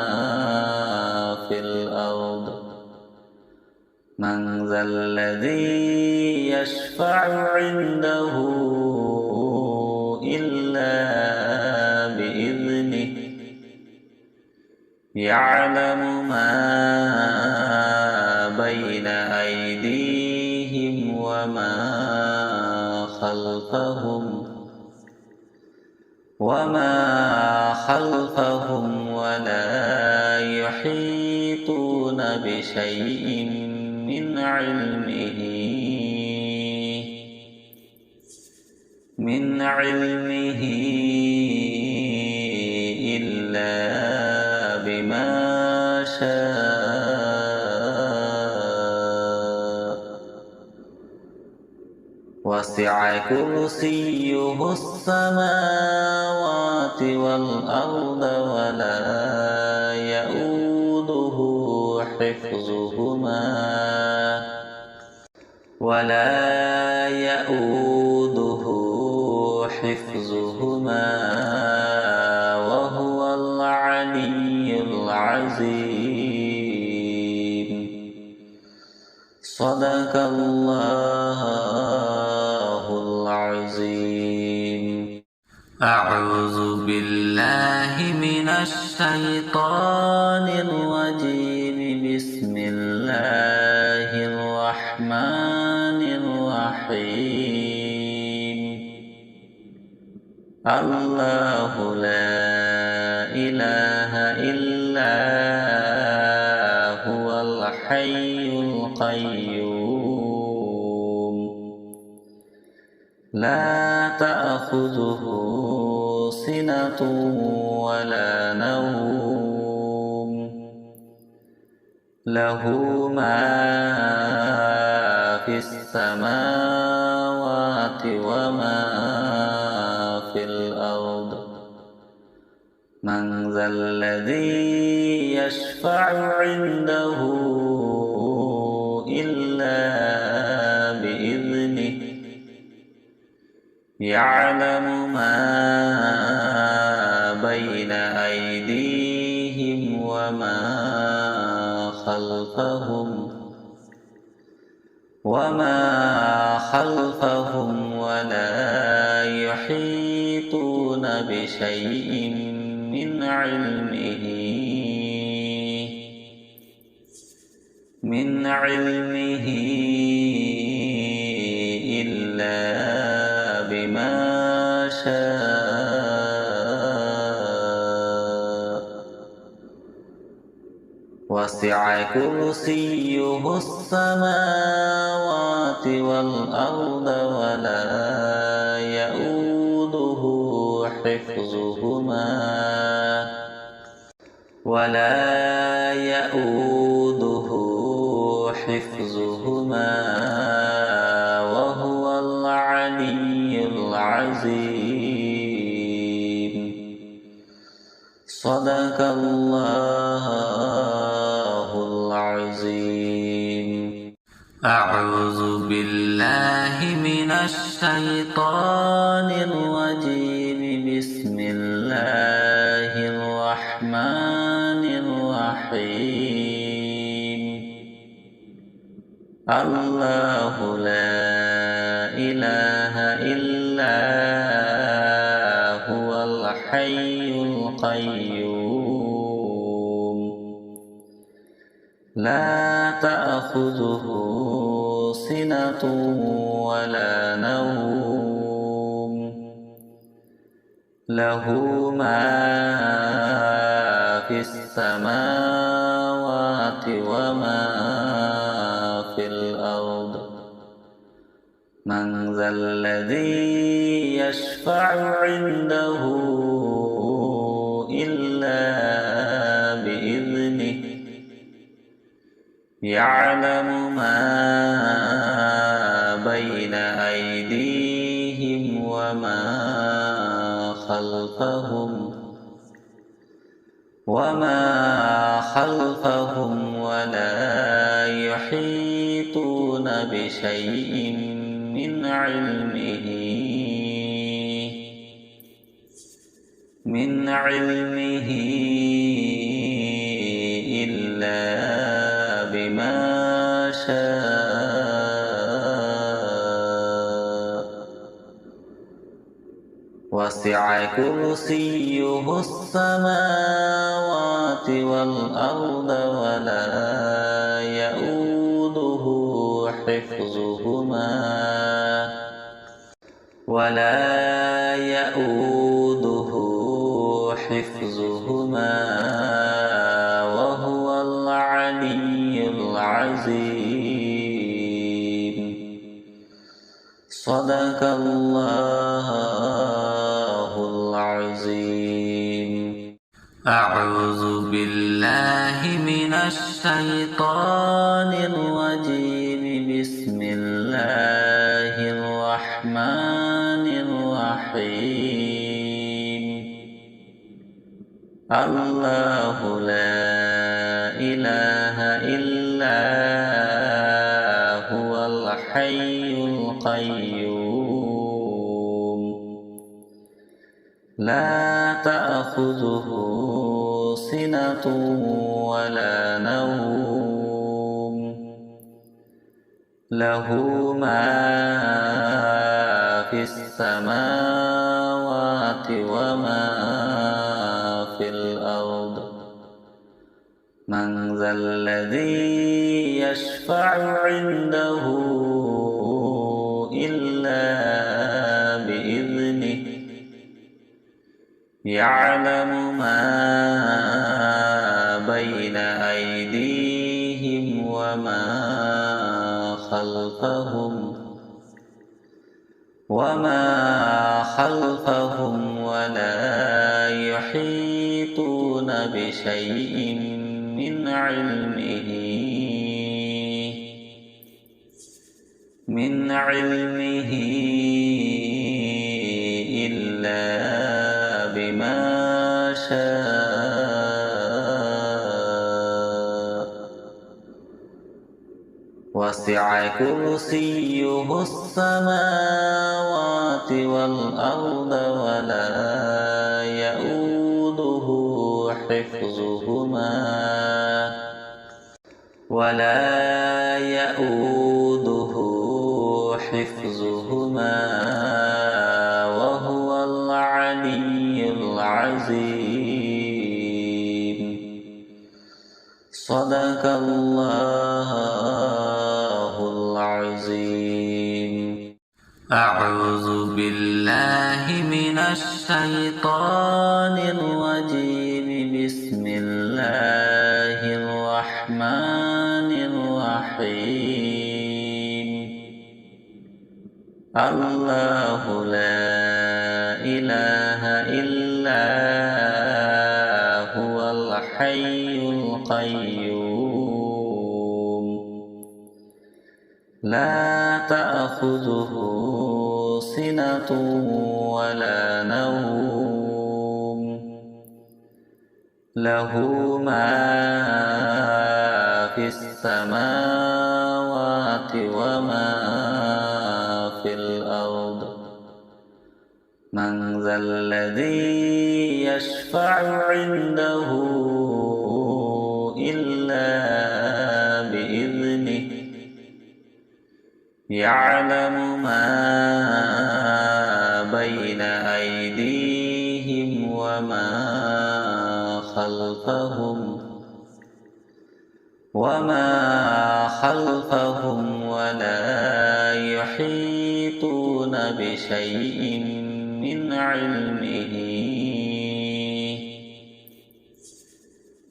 في الأرض. من ذا الذي يشفع عنده إلا بإذنه. يعلم ما بين أيديهم وما خلفهم ولا يحيطون بشيء من علمه إلا بما شاء وسع كرسيه السماوات والأرض ولا يؤوده حفظهما وهو العلي العظيم. صدق الله العظيم. أعوذ بالله من الشيطان الرجيم. بسم الله الرحمن الرحيم. الله لا إله إلا هو الحي القيوم لا تأخذه سنة ولا نوم له ما في السماوات وما في الأرض. من ذا الذي يشفع عنده إلا بإذنه يعلم ما بين أيديهم وما خلفهم ولا يحيطون بشيء من علمه إلا بما شاء. وسع كرسيه السماوات والأرض ولا يؤوده حفظهما وهو العلي العظيم. صدق الله العظيم. أعوذ بالله من الشيطان الرجيم. بسم الله الرحمن الرحيم. الله لا إله إلا هو الحي القيوم لا تأخذه سنة ولا نوم له ما في السماوات وما في الأرض. من ذا الذي يشفع عنده إلا بإذنه يعلم ما بين أيديهم وما خلفهم ولا يحيطون بشيء من علمه إلا بما شاء. وسع كرسيه السماوات والأرض ولا يؤوده حفظهما وهو العلي العظيم. صدق الله العظيم. أعوذ بالله من الشيطان الرجيم. بسم الله الرحمن الله لا إله إلا هو الحي القيوم لا تأخذه سنة ولا نوم له ما في السماوات وما في الأرض من ذا الذي يشفع عنده إلا بإذنه يعلم ما بين أيديهم وما خلفهم ولا يحيطون بشيء من علمه إلا بما شاء وسع كرسيه السماوات والأرض ولا يؤوده حفظهما وهو العلي العظيم صدق الله العظيم أعوذ بالله من الشيطان الرجيم بسم الله الرحمن الرحيم الله لا إله إلا هو الحي القيوم لا تأخذه سنة ولا نوم له ما في السماوات وما في الأرض من ذا الذي يشفع عنده إلا بإذنه يعلم ما بين أيديهم وما خلفهم ولا يحيطون بشيء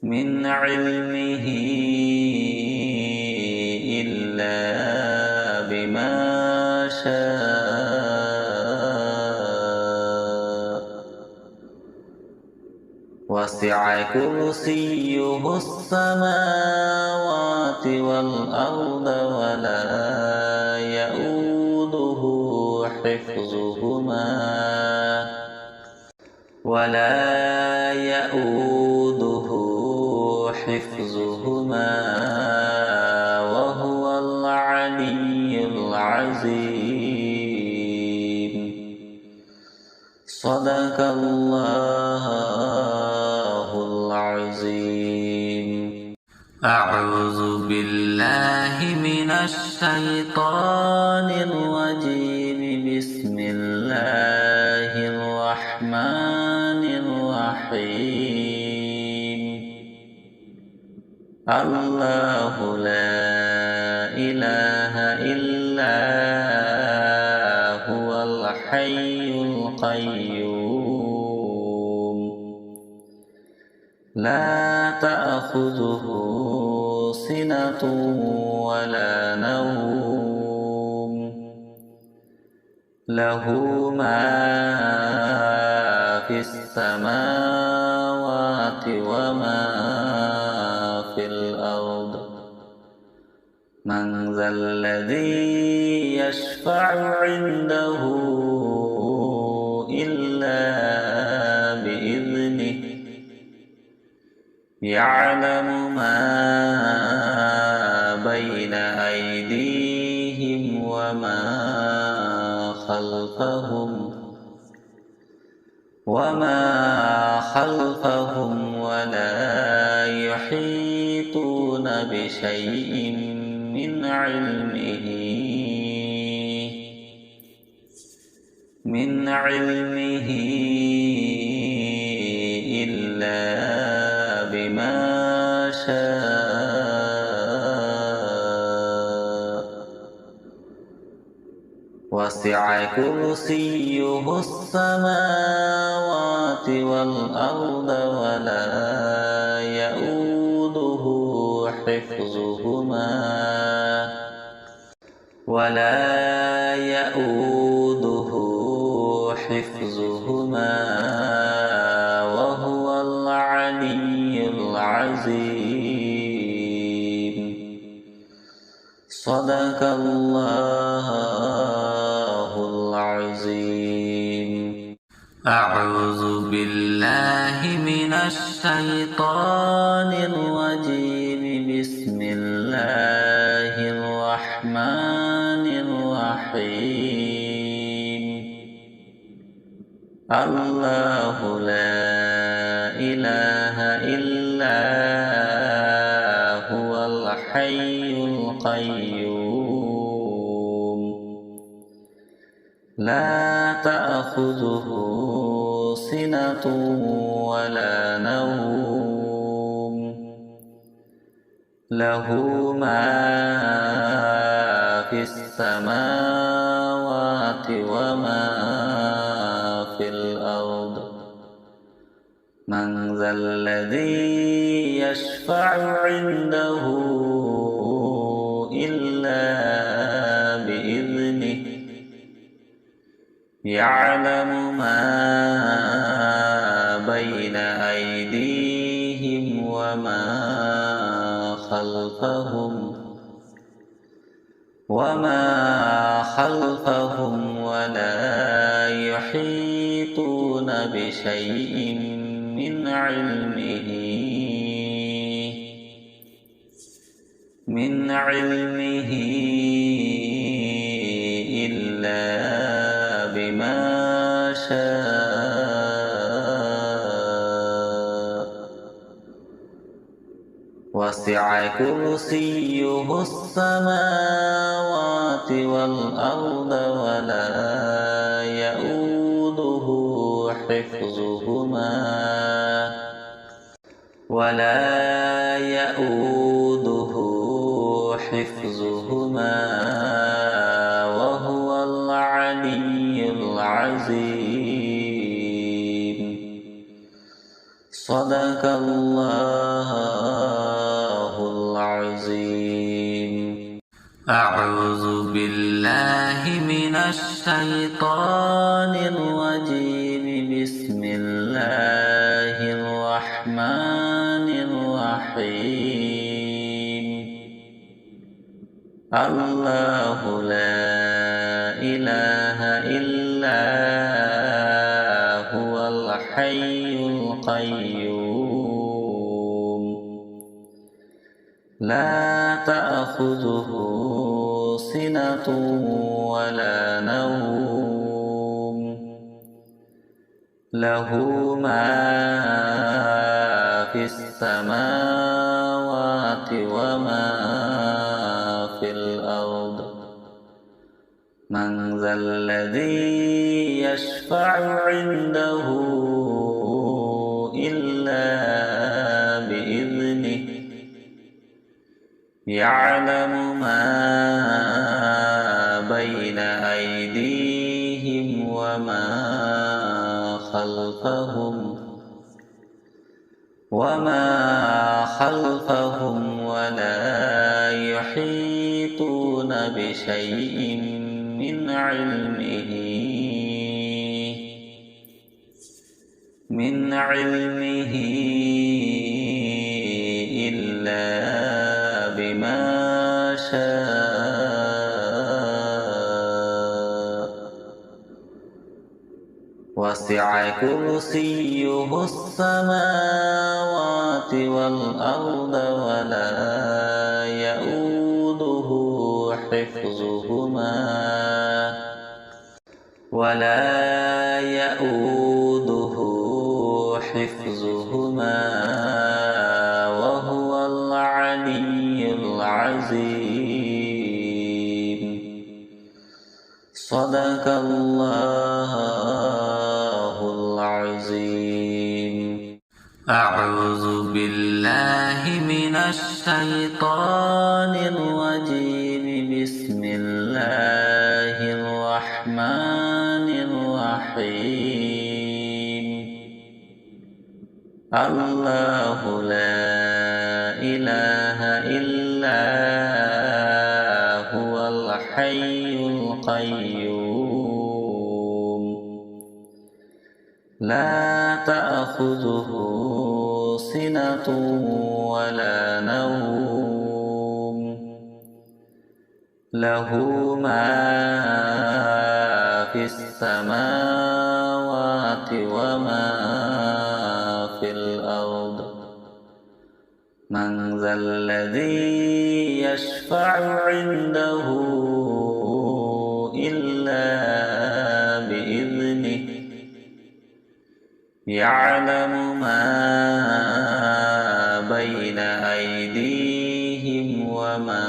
من علمه إلا بما شاء وسع كرسيه السماوات والأرض ولا يؤوده حفظهما وهو العلي العظيم صدق الله العظيم أعوذ بالله من الشيطان الرجيم بسم الله الرحمن الرحيم الله لا إله إلا هو الحي القيوم لا تأخذه سنة ولا نوم له ما في السماوات وما في الأرض من ذا الذي يشفع عنده إلا بإذنه يعلم ما بين أيديهم وما خلفهم ولا يحيطون بشيء من علمه إلا بما شاء وسع كرسيه السماوات والأرض ولا يؤوده حفظهما وهو العلي العظيم. صدق الله العظيم. أعوذ بالله من الشيطان الرجيم. بسم الله الرحمن الرحيم. الله لا إله إلا هو الحي القيوم لا تأخذه سنة ولا نوم له ما في السماوات وما في الأرض. من ذا الذي يشفع عنده إلا بإذنه. يعلم ما بين أيديهم وما خلفهم ولا يحيطون بشيء من علمه إلا بما شاء وسع كرسيه السماوات والأرض ولا يؤوده حفظهما وهو العلي العظيم. صدق الله العظيم. أعوذ بالله من الشيطان الرجيم. بسم الله الرحمن الرحيم. الله لا إله إلا هو الحي القيوم لا تأخذه سنة ولا نوم له ما في السماوات وما في الأرض. من ذا الذي يشفع عنده إلا بإذنه. يعلم ما بين أيديهم وما خلفهم ولا يحيطون بشيء من علمه إلا بما شاء وسع كرسيه السماوات والأرض ولا يؤوده حفظهما وهو العلي العظيم. صدق الله العظيم. أعوذ بالله من الشيطان الرجيم. بسم الله الرحمن الرحيم. الله لا إله إلا هو الحي القيوم. لا تأخذه سنة ولا نوم. له ما في السماوات وما في الأرض. من ذا الذي يشفع عنده إلا بإذنه. يعلم ما بين أيديهم وما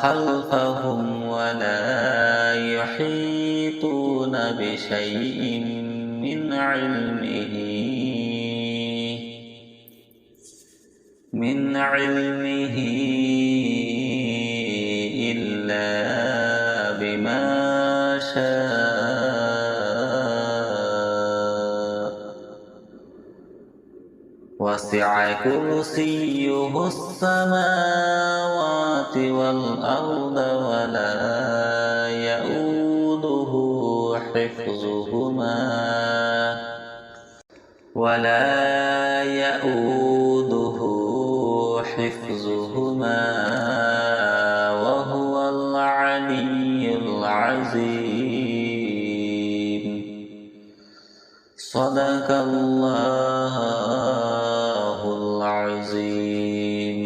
خلفهم ولا يحيطون بشيء من علمه إلا بما شاء. وسع كرسيه السماوات والأرض ولا يؤوده حفظهما وهو العلي العظيم. صدق الله العظيم.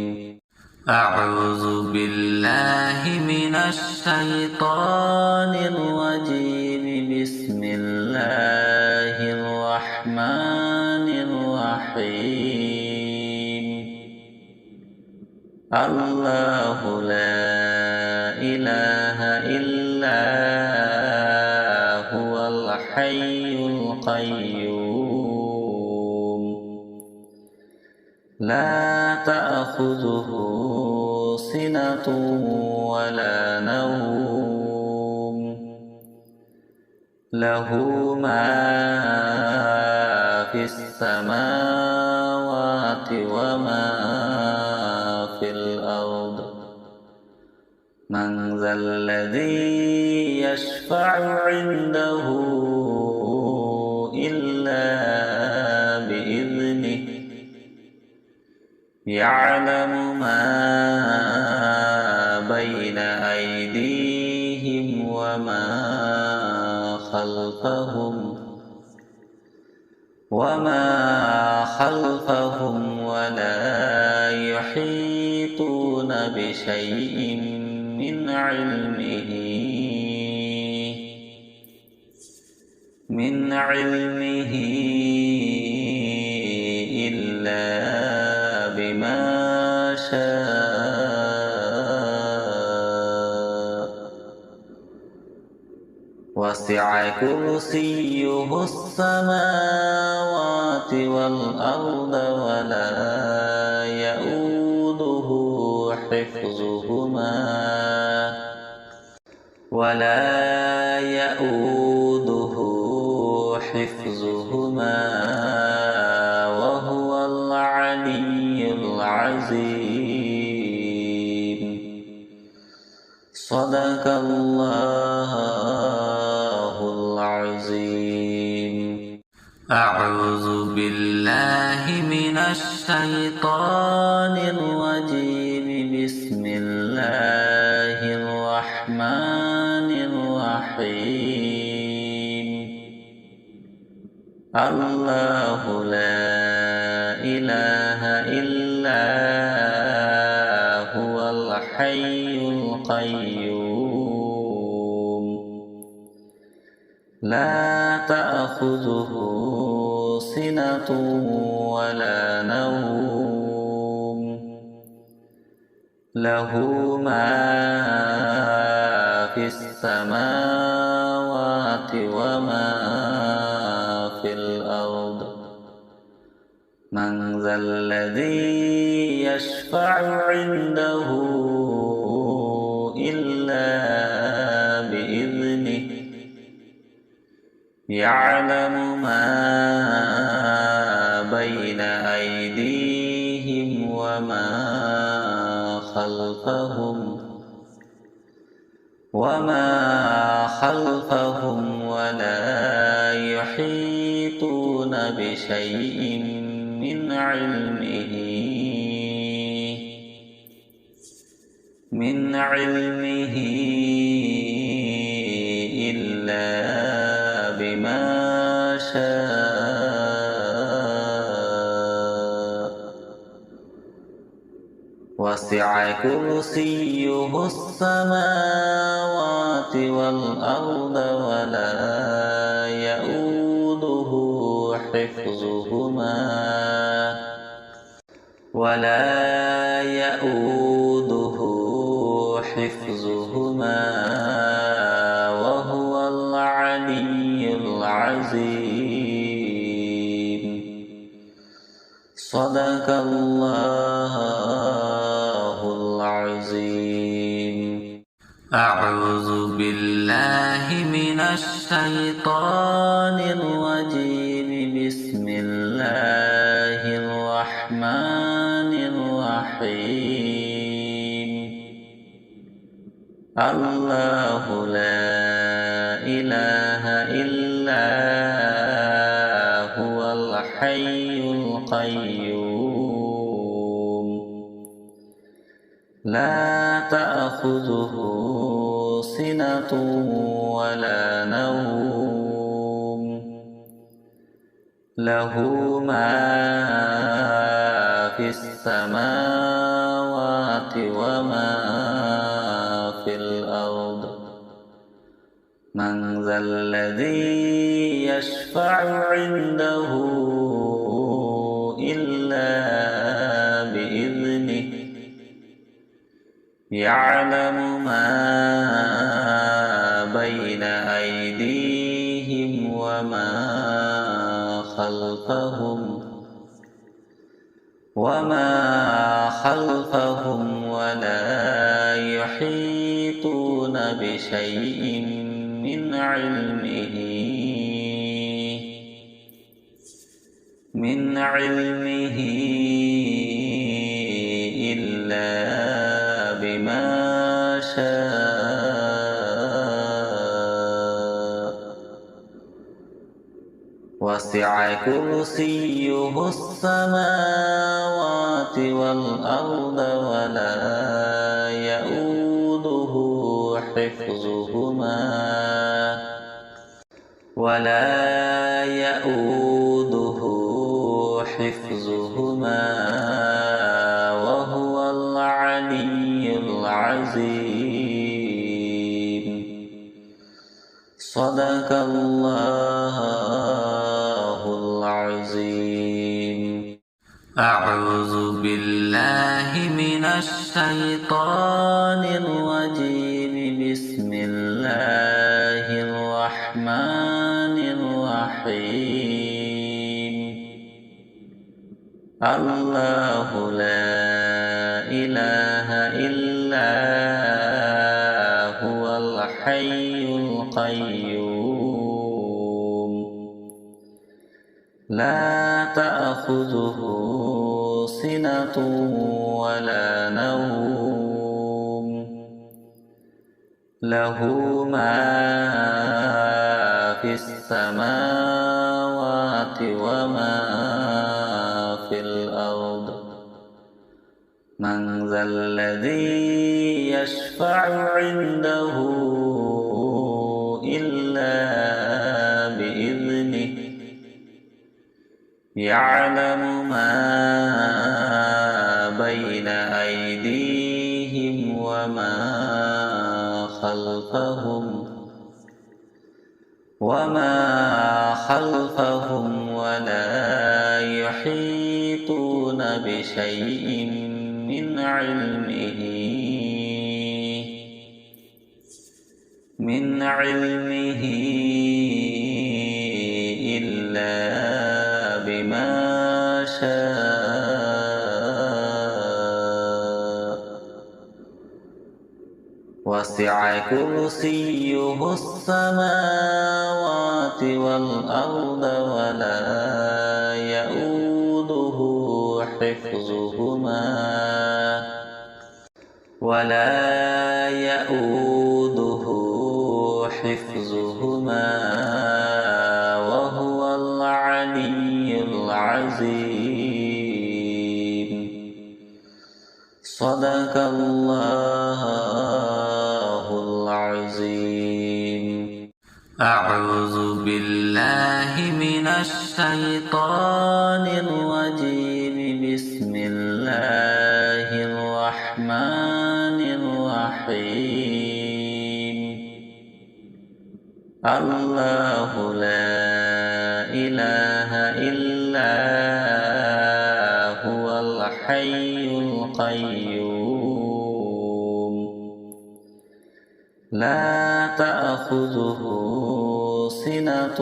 أعوذ بالله من الشيطان الرجيم. بسم الله الرحمن الرحيم. الله لا إله إلا هو الحي القيوم. لا تأخذه سنة ولا نوم. له ما في السماوات وما في الأرض. من ذا الذي يشفع عنده إلا بإذنه. يعلم ما بين أيديهم وما خلفهم ولا يحيطون بشيء من علمه إلا بما شاء. وسع كرسيه السماوات والأرض ولا يؤوده حفظهما وهو العلي العظيم. صدق الله العظيم. أعوذ بالله من الشيطان الرجيم. بسم الله الرحمن الرحمن الرحيم الله لا إله إلا هو الحي القيوم لا تأخذه سنة ولا نوم له ما في السماوات وما في الأرض من ذا الذي يشفع عنده إلا بإذنه يعلم ما بين أيديهم وما خلفهم ولا يحيطون بشيء من علمه إلا بما شاء وسع كرسيه السماوات والأرض ولا يؤوده حفظهما وهو العلي العظيم صدق الله العظيم أعوذ بالله من الشيطان الرجيم بسم الله الرحمن الرحيم الله لا إله إلا هو الحي القيوم لا تأخذه سنة ولا نوم له ما في السماوات وما في الأرض من ذا الذي يشفع عنده إلا بإذنه يعلم ما بين أيديهم وما خلفهم ولا يحيطون بشيء من علمه إلا بما شاء وسع كرسيه السماوات والأرض ولا يؤوده حفظهما وهو العلي العظيم صدق الله العظيم أعوذ بالله من الشيطان الرجيم بسم الله الرحمن الرحيم الله لا إله إلا هو الحي القيوم لا تأخذه سنة ولا نوم له ما في السماوات وما في الأرض من ذا الذي يشفع عنده إلا بإذنه يعلم ما بين أيديهم وما خلفهم ولا يحيطون بشيء من علمه إلا بما شاء وسع كرسيه السماوات والأرض ولا يؤوده حفظهما وهو العلي العظيم. صدق الله العظيم. أعوذ بالله من الشيطان الرجيم. بسم الله الرحمن الرحيم. الله لا إله إلا هو الحي القيوم لا تأخذه سنة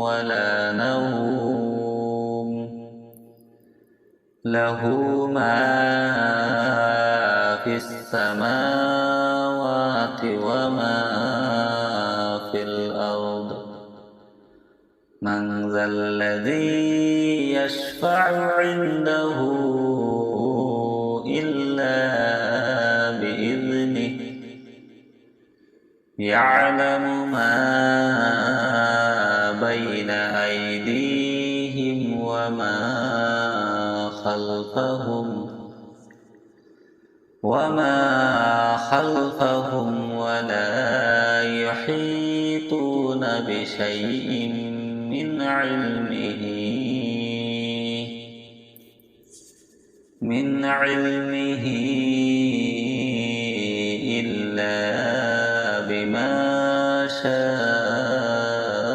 ولا نوم له ما في السماوات وما في الأرض. من ذا الذي يشفع عنده إلا بإذنه يعلم ما بين أيديهم وما خلفهم ولا يحيطون بشيء من علمه إلا بما شاء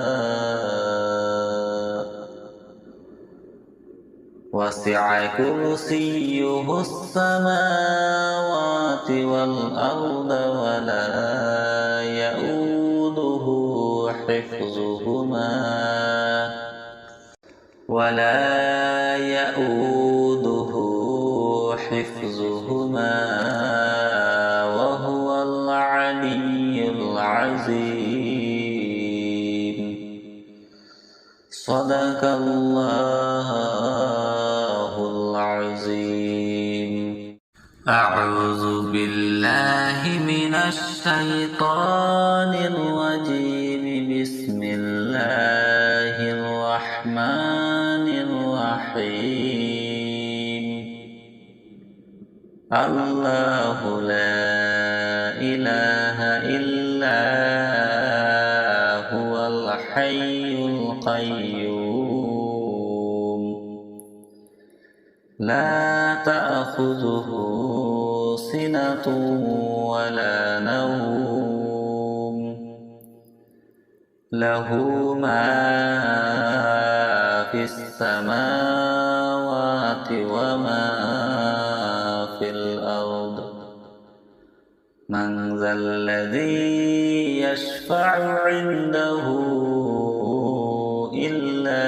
وسع كرسيه السماوات والأرض ولا يؤوده حفظهما وهو العلي العظيم. صدق الله العظيم. أعوذ بالله من الشيطان الرجيم. بسم الله الرحمن الرحيم. الله لا إله إلا هو الحي القيوم لا تأخذه سنة ولا نوم له ما في السماوات وما في الأرض. من ذا الذي يشفع عنده إلا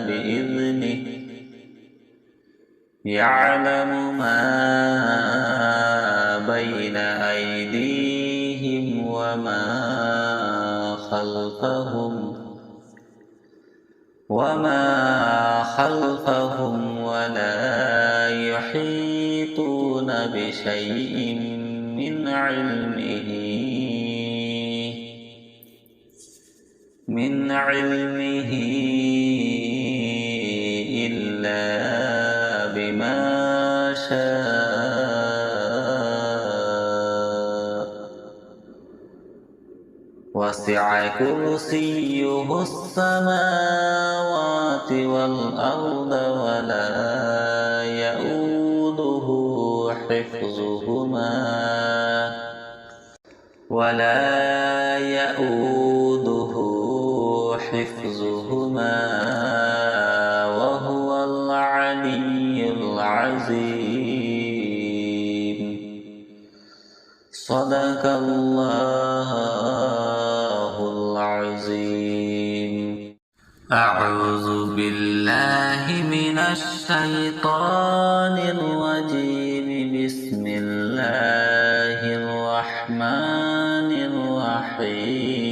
بإذنه يعلم ما بين أيديهم وما خلفهم ولا يحيطون بشيء من علمه إلا بما شاء وسع كرسيه السماوات والأرض ولا يؤوده حفظهما وهو العلي العظيم. صدق الله العظيم. أعوذ بالله من الشيطان الرجيم. بسم الله الرحمن الرحيم.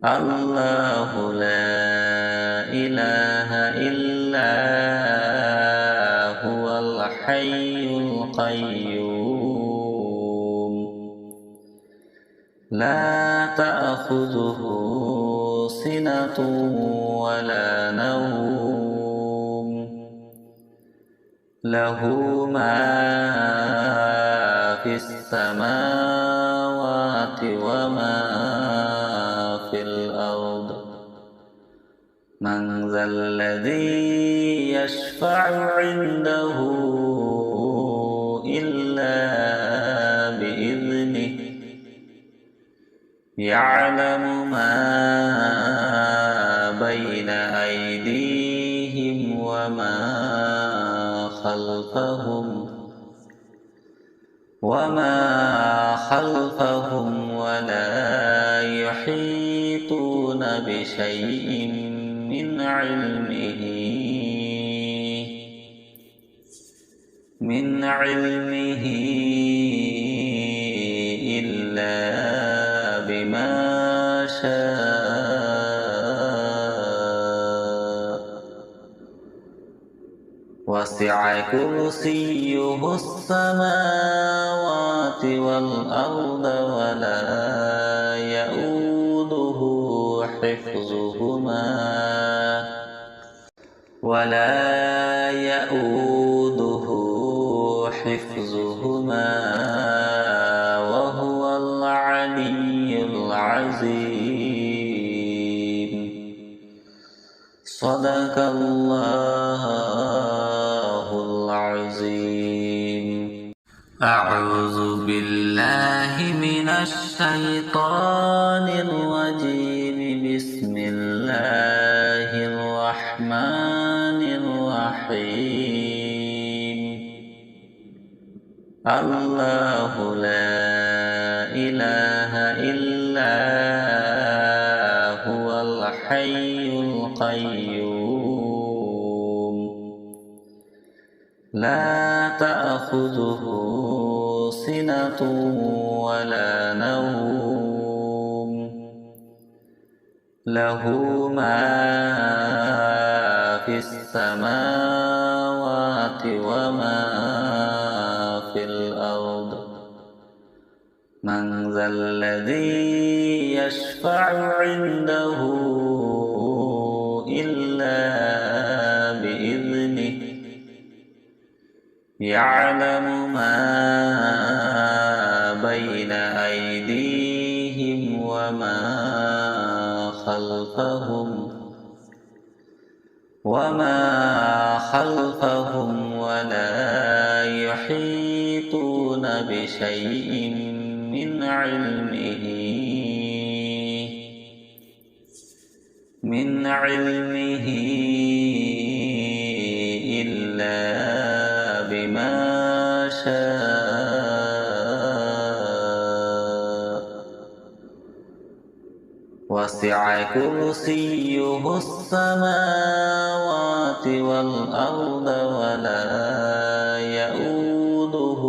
الله لا إله إلا هو الحي القيوم لا تأخذه سنة ولا نوم له ما في السماوات وما في الأرض. من ذا الذي يشفع عنده إلا بإذنه يعلم ما بين أيديهم وما خلفهم ولا يحيطون بشيء من علمه إلا بما شاء. وسع كرسيه السماوات والأرض ولا يؤوده حفظهما وهو العلي العظيم. صدق الله العظيم. أعوذ بالله من الشيطان الرجيم. بسم الله الرحمن الرحيم. الله لا إله إلا هو الحي القيوم لا تأخذه سنة ولا نوم له ما في السماوات وما في الأرض. من ذا الذي يشفع عنده إلا بإذنه يعلم ما بين أيديهم وما خلفهم ولا يحيطون بشيء من علمه إلا بما شاء. وسع كرسيه السماوات والأرض ولا يؤوده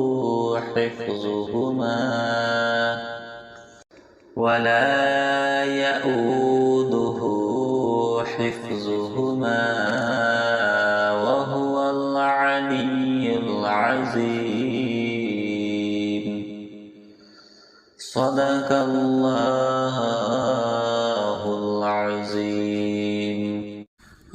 حفظهما وهو العلي العظيم. صدق الله العظيم.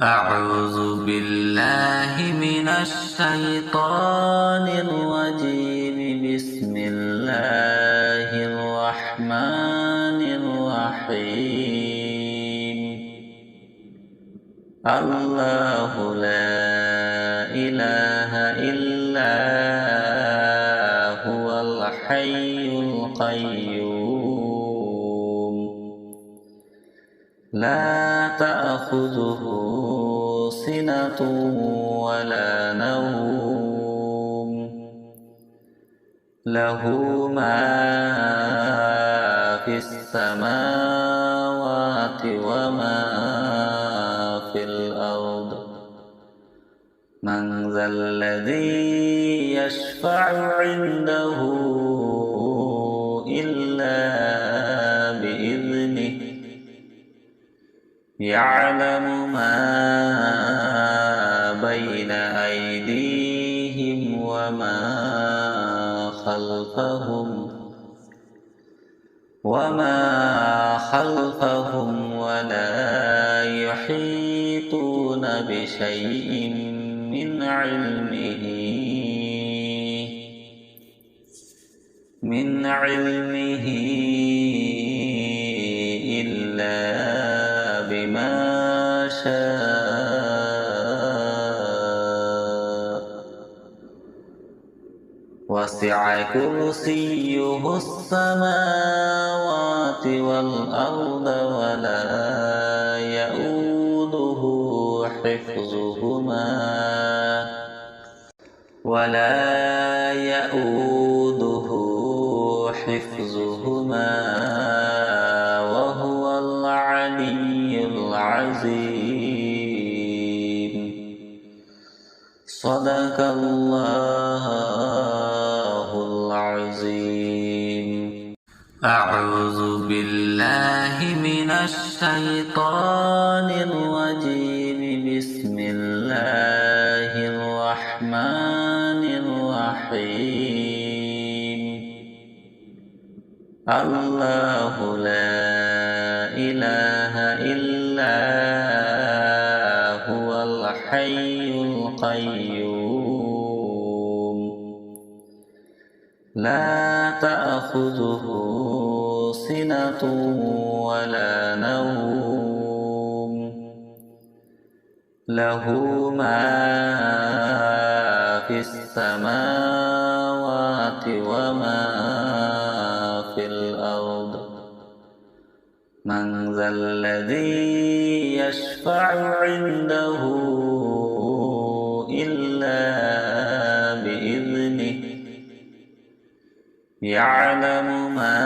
أعوذ بالله من الشيطان الرجيم. بسم الله الرحمن الرحيم. الله لا إله إلا هو الحي القيوم. لا تأخذه سنة ولا نوم. له ما في السماوات وما في الأرض. من ذا الذي يشفع عنده إلا بإذنه. يعلم ما بين أيديهم وما خلفهم ولا يحيطون بشيء من علمه إلا بما شاء. وسع كرسيه السماوات والأرض ولا يؤوده حفظهما وهو العلي العظيم. صدق الله العظيم. أعوذ بالله من الشيطان الرجيم. بسم الله الرحمن الرحيم. الله لا إله إلا هو الحي القيوم. لا تأخذه سنة ولا نوم. له ما في السماوات وما في الأرض. من ذا الذي يشفع عنده إلا بإذنه. يعلم ما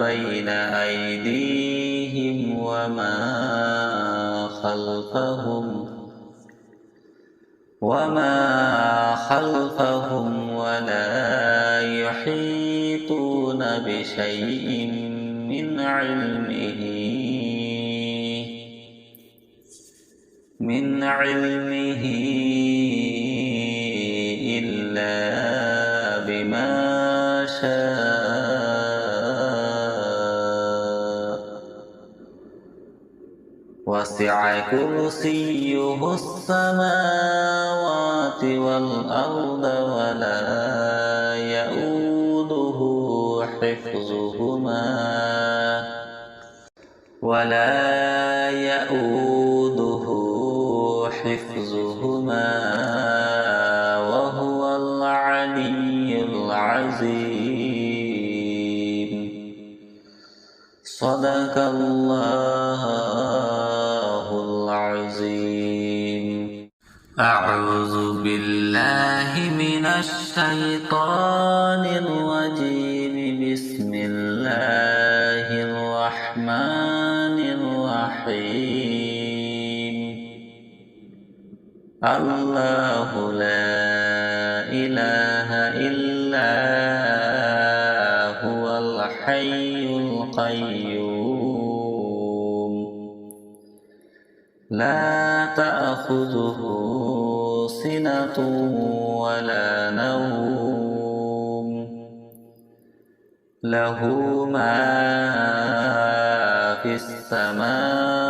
بين أيديهم وما خلفهم ولا يحيطون بشيء من علمه إلا بما شاء. وسع كرسيه السماوات والأرض ولا يؤوده حفظهما وهو العلي العظيم. صدق الله العظيم. أعوذ بالله من الشيطان الرجيم. بسم الله الرحمن الرحيم. الله لا إله إلا هو الحي القيوم. لا تأخذه سنة ولا نوم. له ما في السماوات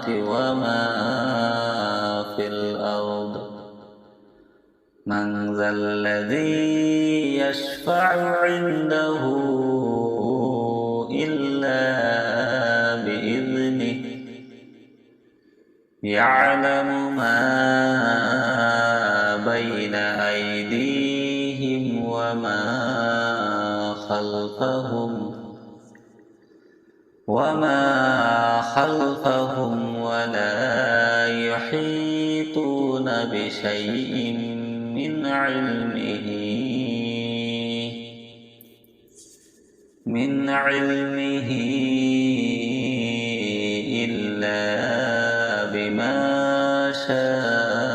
وما من ذا الذي يشفع عنده إلا بإذنه يعلم ما بين أيديهم وما خلفهم ولا يحيطون بشيء من علمه إلا بما شاء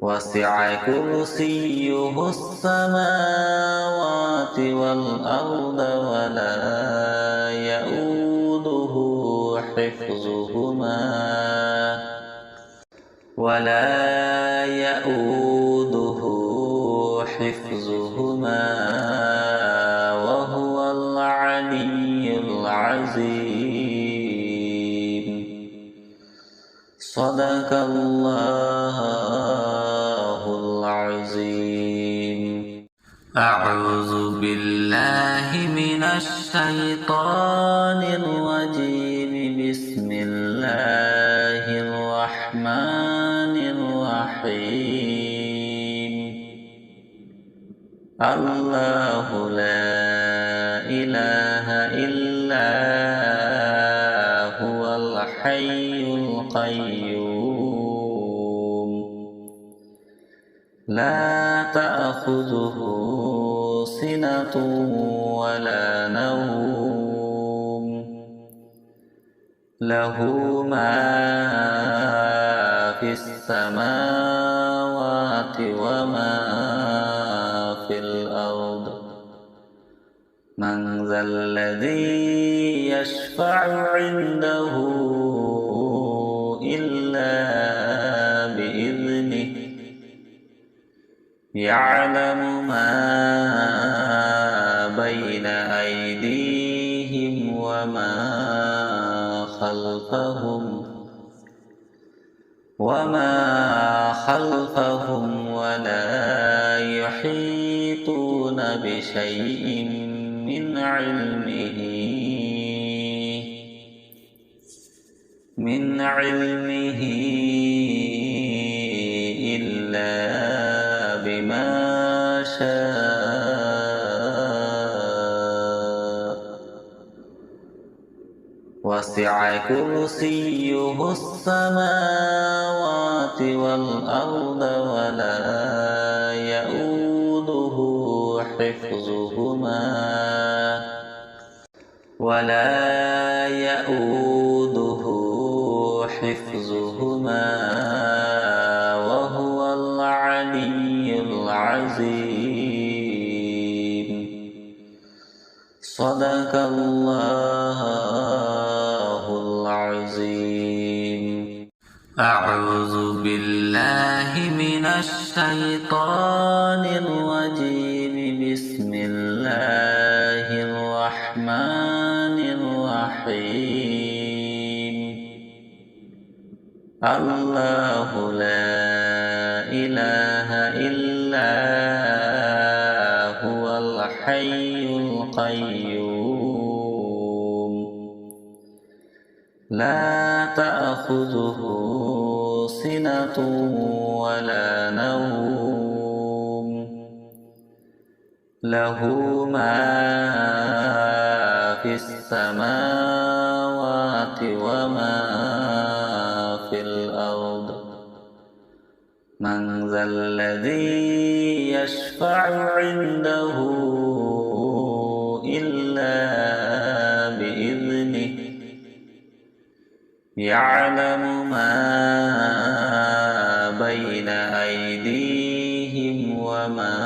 وسع كرسيه السماوات والأرض ولا يؤوده حفظهما وهو العلي العظيم. صدق الله العظيم. أعوذ بالله من الشيطان الرجيم. بسم الله الرحمن الرحيم. الله لا إله إلا هو الحي القيوم لا تأخذه سنة ولا نوم له ما في السماوات وما في الأرض. من ذا الذي يشفع عنده إلا بإذنه يعلم ما بين أيديهم وما خلفهم ولا يحيطون بشيء من علمه إلا بما شاء وسع كرسيه السماوات والأرض ولا يؤوده حفظهما وهو العلي العظيم. صدق الله العظيم. أعوذ بالله من الشيطان الرجيم. بسم الله الرحمن الرحيم. الله لا إله إلا هو الحي القيوم لا تأخذه سنة ولا نوم له ما في السماوات وما في الأرض. من ذا الذي يشفع عنده إلا بإذنه يعلم ما بين أيديهم وما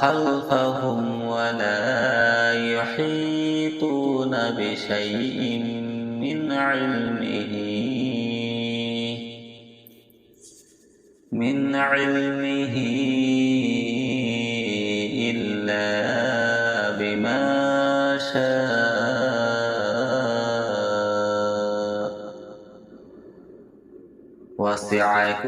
خلفهم ولا يحيطون بشيء من علمه إلا بما شاء وسع